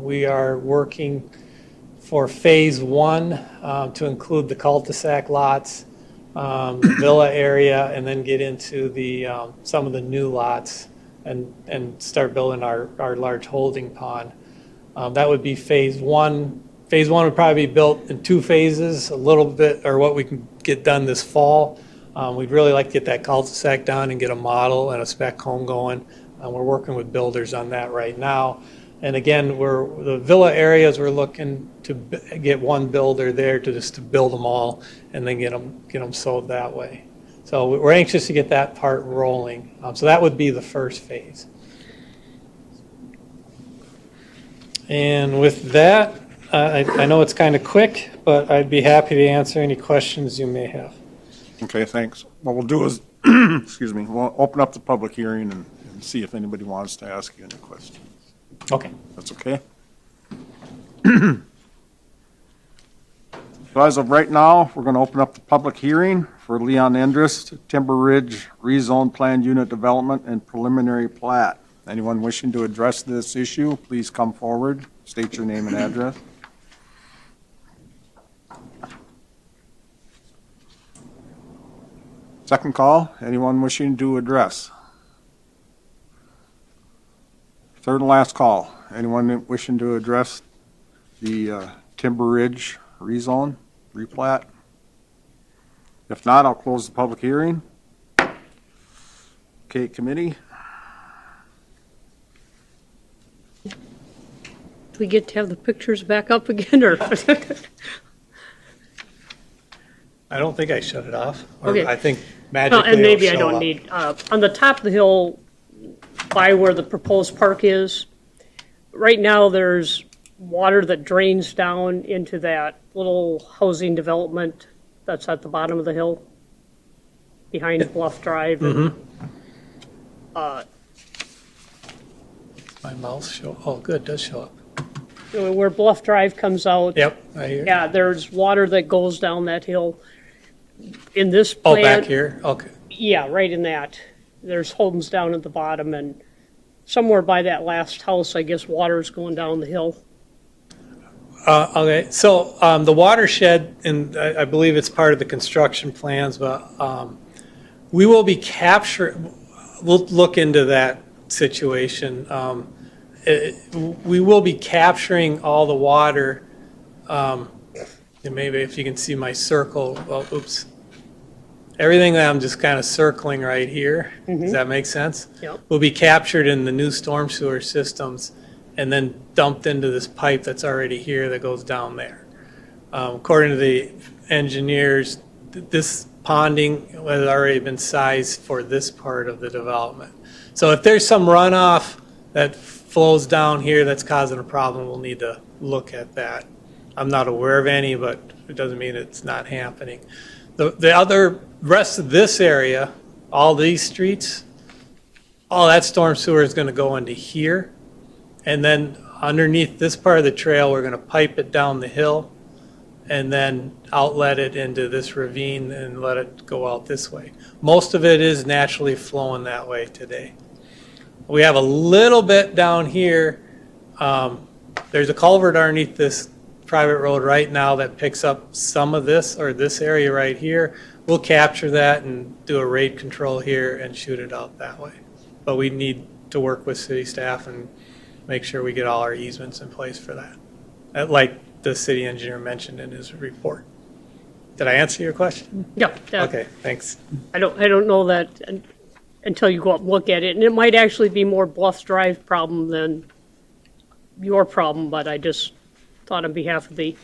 K: we are working for phase 1 to include the cul-de-sac lots, the villa area, and then get into the some of the new lots and start building our large holding pond. That would be phase 1. Phase 1 would probably be built in 2 phases, a little bit, or what we can get done this fall. We'd really like to get that cul-de-sac done and get a model and a spec home going. We're working with builders on that right now. And again, the villa areas, we're looking to get one builder there to build them all and then get them sold that way. So we're anxious to get that part rolling. So that would be the first phase. And with that, I know it's kind of quick, but I'd be happy to answer any questions you may have.
A: Okay, thanks. What we'll do is, excuse me, we'll open up the public hearing and see if anybody wants to ask you any questions.
K: Okay.
A: That's okay? So as of right now, we're going to open up the public hearing for Leon Endress, Timber Ridge Rezone Planned Unit Development and Preliminary Plat. Anyone wishing to address this issue, please come forward, state your name and address. Second call, anyone wishing to address? Third and last call, anyone wishing to address the Timber Ridge rezone, replat? If not, I'll close the public hearing. Okay, committee?
D: Do we get to have the pictures back up again, or?
K: I don't think I shut it off. Or
D: Okay.
K: I think
D: Well,
K: magically
D: and maybe I
K: it'll show
D: don't
K: up.
D: need, on the top of the hill, by where the proposed park is. Right now, there's water that drains down into that little housing development that's at the bottom of the hill, behind Bluff Drive.
K: My mouse show, oh, good, it does show up.
D: Where Bluff Drive comes out.
K: Yep, right here.
D: Yeah, there's water that goes down that hill. In this
K: Oh,
D: plan.
K: back here, okay.
D: Yeah, right in that. There's homes down at the bottom, and somewhere by that last house, I guess water's going down the hill.
K: Okay, so the watershed, and I believe it's part of the construction plans, but we will be we'll look into that situation. We will be capturing all the water, and maybe if you can see my circle, well, oops. Everything that I'm just kind of circling right here, does that make sense?
D: Yep.
K: Will be captured in the new storm sewer systems and then dumped into this pipe that's already here that goes down there. According to the engineers, this ponding has already been sized for this part of the development. So if there's some runoff that flows down here that's causing a problem, we'll need to look at that. I'm not aware of any, but it doesn't mean it's not happening. The other rest of this area, all these streets, all that storm sewer is going to go into here. And then underneath this part of the trail, we're going to pipe it down the hill and then outlet it into this ravine and let it go out this way. Most of it is naturally flowing that way today. We have a little bit down here. There's a culvert underneath this private road right now that picks up some of this, or this area right here. We'll capture that and do a rate control here and shoot it out that way. But we need to work with city staff and make sure we get all our easements in place for that, like the city engineer mentioned in his report. Did I answer your question?
D: Yeah.
K: Okay, thanks.
D: I don't know that until you go up and look at it. And it might actually be more Bluff's Drive problem than your problem, but I just thought on behalf of the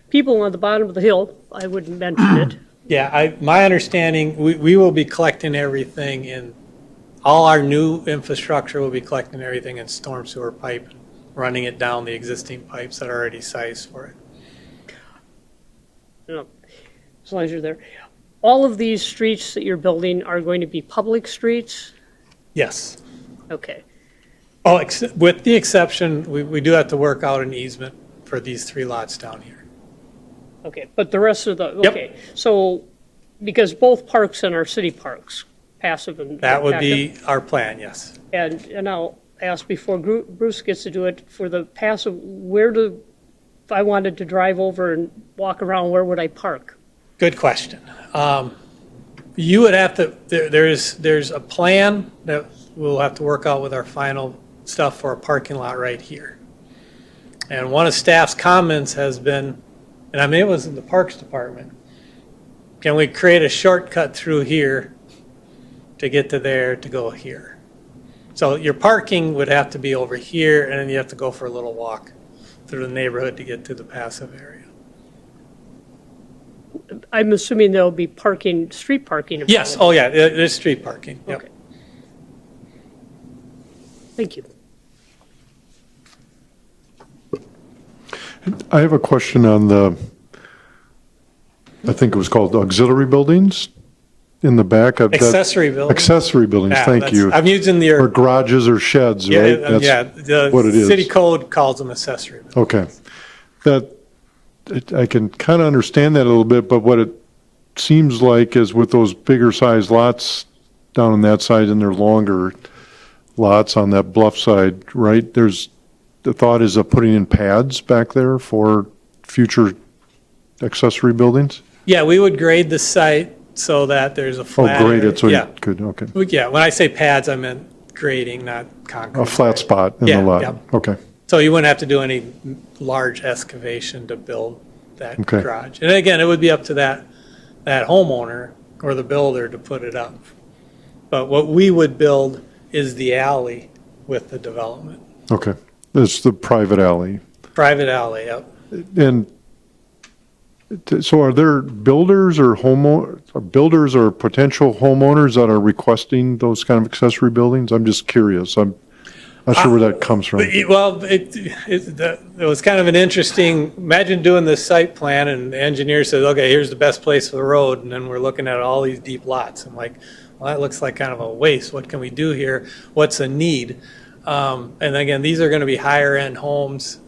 D: people on the bottom of the hill, I would mention it.
K: Yeah, my understanding, we will be collecting everything in, all our new infrastructure will be collecting everything in storm sewer pipe, running it down the existing pipes that are already sized for it.
D: You know, as long as you're there. All of these streets that you're building are going to be public streets?
K: Yes.
D: Okay.
K: Oh, with the exception, we do have to work out an easement for these 3 lots down here.
D: Okay, but the rest of the,
K: Yep.
D: okay. So, because both parks and our city parks, passive and
K: That would
D: active.
K: be our plan, yes.
D: And I'll ask before Bruce gets to do it, for the passive, if I wanted to drive over and walk around, where would I park?
K: Good question. You would have to, there's a plan that we'll have to work out with our final stuff for a parking lot right here. And one of staff's comments has been, and I mean, it was in the Parks Department, can we create a shortcut through here to get to there to go here? So your parking would have to be over here, and then you have to go for a little walk through the neighborhood to get to the passive area.
D: I'm assuming there'll be parking, street parking. in front
K: Yes,
D: of it.
K: oh yeah, there's street parking, yep.
D: Okay. Thank you.
H: I have a question on the, I think it was called auxiliary buildings in the back of that.
K: Accessory building.
H: Accessory buildings,
K: Yeah,
H: thank
K: that's-
H: you.
K: I'm using the.
H: Or garages or sheds,
K: Yeah,
H: right?
K: yeah,
H: That's what it
K: the
H: is.
K: city code calls them accessory.
H: Okay. I can kind of understand that a little bit, but what it seems like is with those bigger sized lots down on that side and they're longer lots on that bluff side, right? The thought is of putting in pads back there for future accessory buildings?
K: Yeah, we would grade the site so that there's a
H: Oh,
K: flat.
H: grade
K: area.
H: it so you
K: Yeah,
H: could, okay.
K: yeah, when I say pads, I meant grading, not concrete.
H: A flat spot in
K: Yeah,
H: the lot?
K: yeah.
H: Okay.
K: So you wouldn't have to do any large excavation to build that
H: Okay.
K: garage. And again, it would be up to that homeowner or the builder to put it up. But what we would build is the alley with the development.
H: Okay. It's the private alley.
K: Private alley, yep.
H: And so are there builders or builders or potential homeowners that are requesting those kind of accessory buildings? I'm just curious. Not sure where that comes from.
K: Well, it was kind of an interesting, imagine doing this site plan and the engineer says, okay, here's the best place for the road. And then we're looking at all these deep lots. I'm like, well, that looks like kind of a waste. What can we do here? What's a need? And again, these are going to be higher end homes,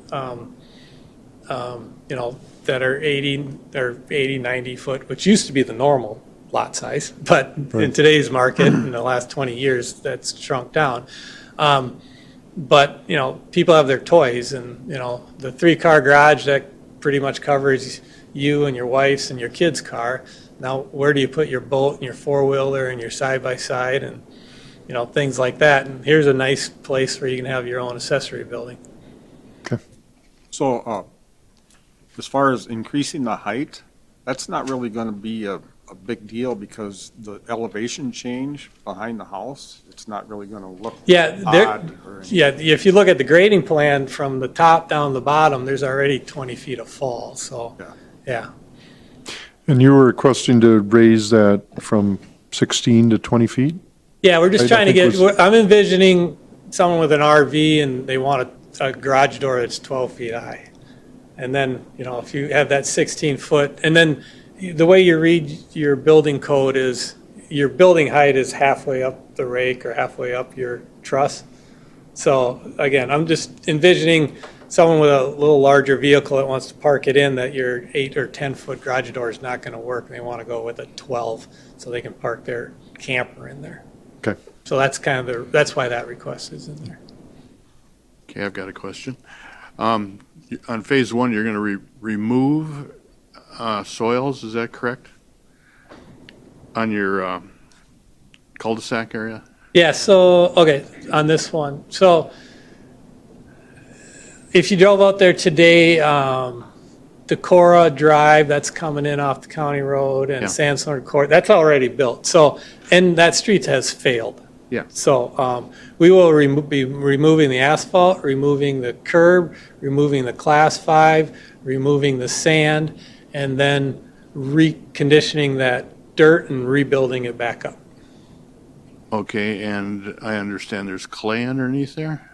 K: that are 80, 90 foot, which used to be the normal lot size. But in today's market, in the last 20 years, that's shrunk down. But, people have their toys and, the 3-car garage that pretty much covers you and your wife's and your kid's car. Now, where do you put your boat and your 4-wheeler and your side-by-side and, things like that? And here's a nice place where you can have your own accessory building.
A: So, as far as increasing the height, that's not really going to be a big deal because the elevation change behind the house, it's not really going to look odd.
K: If you look at the grading plan from the top down the bottom, there's already 20 feet of fall, so, yeah.
H: And you were requesting to raise that from 16 to 20 feet?
K: Yeah, we're just
H: I
K: trying to
H: think
K: get, I'm envisioning someone with an RV and they want a garage door that's 12 feet high. And then, if you have that 16 foot, and then the way you read your building code is your building height is halfway up the rake or halfway up your truss. So again, I'm just envisioning someone with a little larger vehicle that wants to park it in, that your 8 or 10 foot garage door is not going to work. They want to go with a 12 so they can park their camper in there.
H: Okay.
K: So that's kind of that's why that request is in there.
I: Okay, I've got a question. On phase 1, you're going to remove soils, is that correct? On your cul-de-sac area?
K: Yeah, so, okay, on this one. So if you drove out there today, Decorah Drive, that's coming in off the county road, and Sandstone Court, that's already built. So, and that street has failed.
I: Yeah.
K: So we will be removing the asphalt, removing the curb, removing the class 5, removing the sand, and then reconditioning that dirt and rebuilding it back up.
I: Okay, and I understand there's clay underneath there?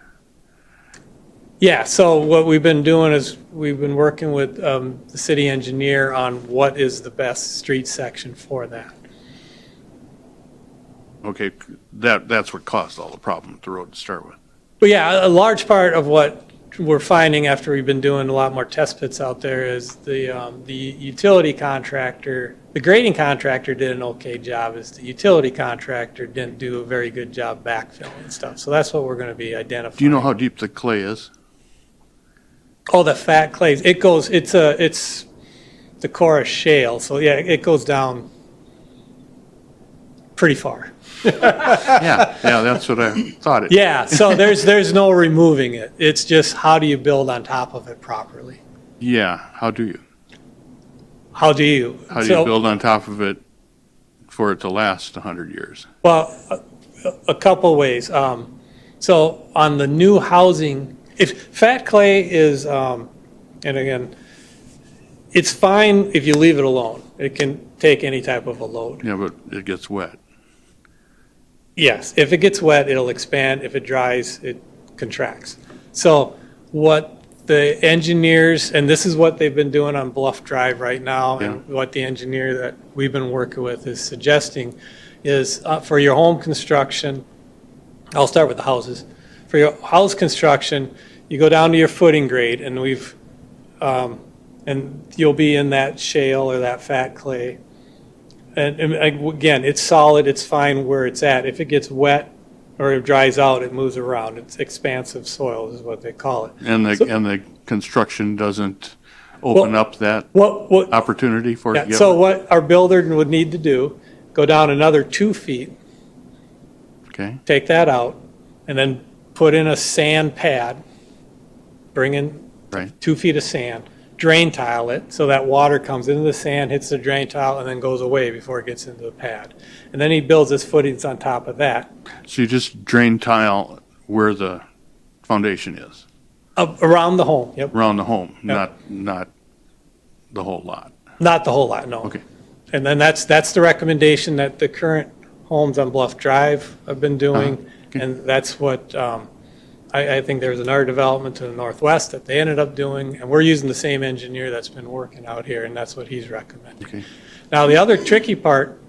K: Yeah, so what we've been doing is we've been working with the city engineer on what is the best street section for that.
I: Okay, that's what caused all the problem with the road to start with.
K: But yeah, a large part of what we're finding after we've been doing a lot more test pits out there is the utility contractor, the grading contractor did an okay job, is the utility contractor didn't do a very good job backfilling and stuff. So that's what we're going to be identifying.
I: Do you know how deep the clay is?
K: Oh, the fat clays, it's the Decorah shale, so yeah, it goes down pretty far.
I: Yeah, that's what I thought.
K: Yeah, so there's no removing it. It's just how do you build on top of it properly?
I: Yeah, how do you?
K: How do you
I: build on top of it for it to last 100 years?
K: Well, a couple ways. So on the new housing, if fat clay is, and again, it's fine if you leave it alone. It can take any type of a load.
I: Yeah, but it gets wet.
K: Yes, if it gets wet, it'll expand. If it dries, it contracts. So what the engineers, and this is what they've been doing on Bluff Drive right now, and what the engineer that we've been working with is suggesting is for your home construction, I'll start with the houses. For your house construction, you go down to your footing grade, and and you'll be in that shale or that fat clay. And again, it's solid, it's fine where it's at. If it gets wet or it dries out, it moves around. It's expansive soil is what they call it.
I: And the construction doesn't open up that opportunity for it to get
K: So
I: wet?
K: what our builder would need to do, go down another 2 feet,
I: Okay,
K: take that out, and then put in a sand pad, bring in
I: right.
K: 2 feet of sand, drain tile it so that water comes into the sand, hits the drain tile, and then goes away before it gets into the pad. And then he builds his footings on top of that.
I: So you just drain tile where the foundation is?
K: Around the home, yep.
I: Around the home,
K: Yep.
I: not the whole lot?
K: Not the whole lot, no.
I: Okay.
K: And then that's the recommendation that the current homes on Bluff Drive have been doing,
I: Okay.
K: and that's what I think there was another development to the northwest that they ended up doing, and we're using the same engineer that's been working out here, and that's what he's recommending.
I: Okay.
K: Now, the other tricky part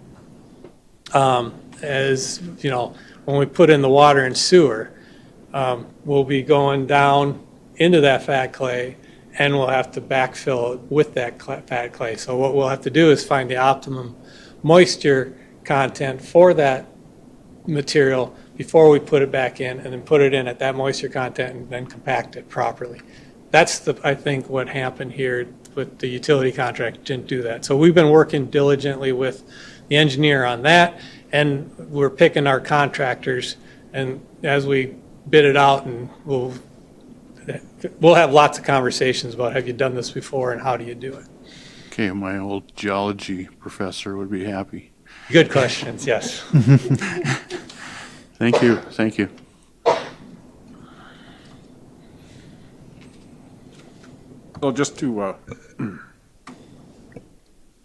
K: is, when we put in the water and sewer, we'll be going down into that fat clay, and we'll have to backfill it with that fat clay. So what we'll have to do is find the optimum moisture content for that material before we put it back in, and then put it in at that moisture content and then compact it properly. That's I think what happened here with the utility contract, didn't do that. So we've been working diligently with the engineer on that, and we're picking our contractors, and as we bid it out, and we'll have lots of conversations about, have you done this before and how do you do it?
I: Okay, my old geology professor would be happy.
K: Good questions, yes.
I: Thank you, thank you.
A: So just to,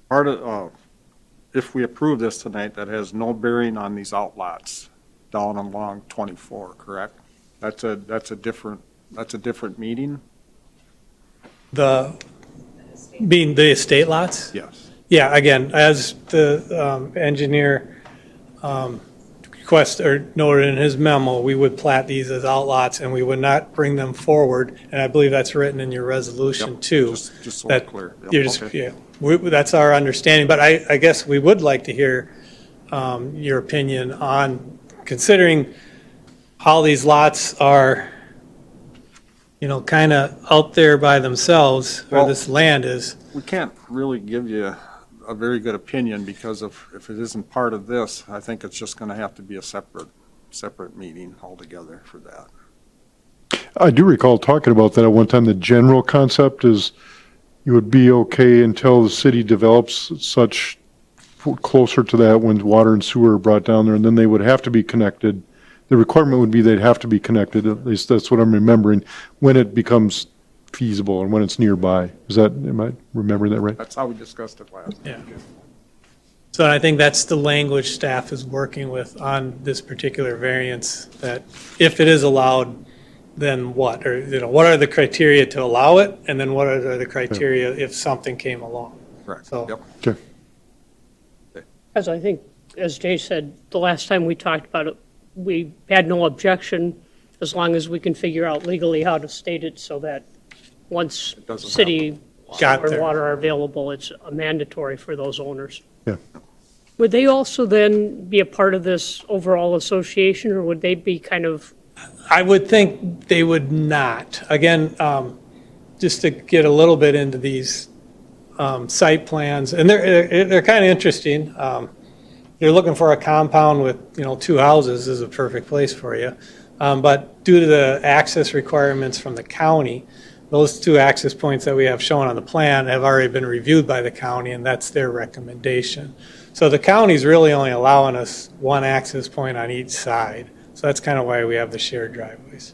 A: part of, if we approve this tonight, that has no bearing on these outlots down along 24, correct? That's a different meeting?
K: Being the estate lots?
A: Yes.
K: Yeah, again, as the engineer noted in his memo, we would plat these as outlots, and we would not bring them forward, and I believe that's written in your resolution
A: Yep,
K: too.
A: just so
K: that
A: it's clear. Yep,
K: You're just,
A: okay.
K: yeah, that's our understanding, but I guess we would like to hear your opinion on considering how these lots are, kind of out there by themselves, where
A: Well-
K: this land is.
A: We can't really give you a very good opinion because if it isn't part of this, I think it's just going to have to be a separate meeting altogether for that.
H: I do recall talking about that at one time. The general concept is you would be okay until the city develops such closer to that when water and sewer are brought down there, and then they would have to be connected. The requirement would be they'd have to be connected, at least that's what I'm remembering, when it becomes feasible and when it's nearby. Am I remembering that right?
A: That's how we discussed it last.
K: Yeah. So I think that's the language staff is working with on this particular variance, that if it is allowed, then what? Or, what are the criteria to allow it? And then what are the criteria if something came along?
A: Correct.
K: So-
A: Yep.
H: Okay.
D: As I think, as Jay said, the last time we talked about it, we had no objection as long as we can figure out legally how to state it so that once
A: doesn't
D: city
K: Got
D: or
K: there.
D: water are available, it's mandatory for those owners.
H: Yeah.
D: Would they also then be a part of this overall association, or would they be kind of,
K: I would think they would not. Again, just to get a little bit into these site plans, and they're kind of interesting. You're looking for a compound with, 2 houses is a perfect place for you. But due to the access requirements from the county, those 2 access points that we have shown on the plan have already been reviewed by the county, and that's their recommendation. So the county's really only allowing us 1 access point on each side. So that's kind of why we have the shared driveways.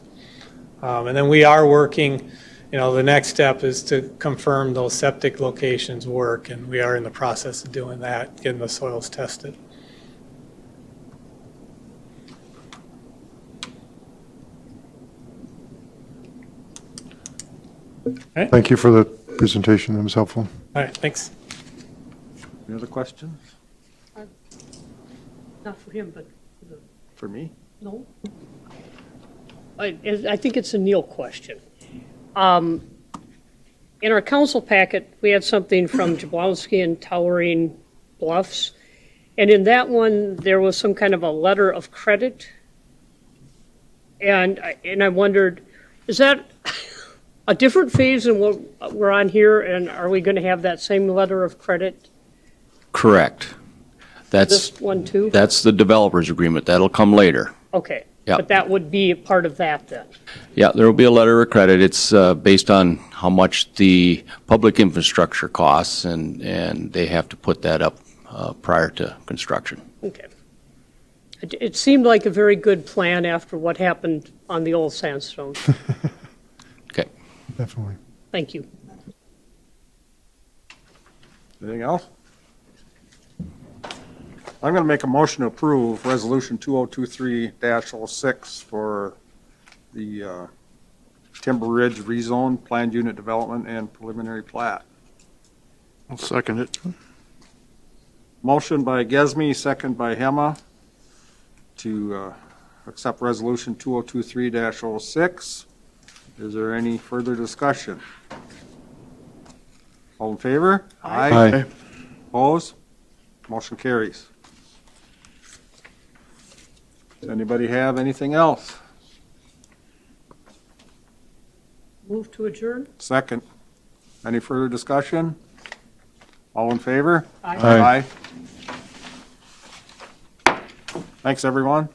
K: And then we are working, the next step is to confirm those septic locations work, and we are in the process of doing that, getting the soils tested.
H: Thank you for the presentation. That was helpful.
K: All right, thanks.
A: Any other questions
D: not for him, but
A: for me?
D: no? I think it's a Neil question. In our council packet, we had something from Jablonski and Towering Bluffs, and in that one, there was some kind of a letter of credit. And I wondered, is that a different phase than what we're on here, and are we going to have that same letter of credit
F: Correct. That's,
D: this one too?
F: that's the developer's agreement. That'll come later.
D: Okay.
F: Yeah.
D: But that would be a part of that then?
F: Yeah, there will be a letter of credit. It's based on how much the public infrastructure costs, and they have to put that up prior to construction.
D: Okay. It seemed like a very good plan after what happened on the old sandstone.
F: Okay.
H: Definitely.
D: Thank you.
A: Anything else? I'm going to make a motion to approve Resolution 2023-06 for the Timber Ridge rezone, planned unit development, and preliminary plat.
I: I'll second it.
A: Motion by Gesme, second by Hema, to accept Resolution 2023-06. Is there any further discussion? All in favor?
H: Aye.
A: Opposed? Motion carries. Does anybody have anything else?
D: Move to adjourn?
A: Second. Any further discussion? All in favor?
H: Aye.
A: Thanks, everyone.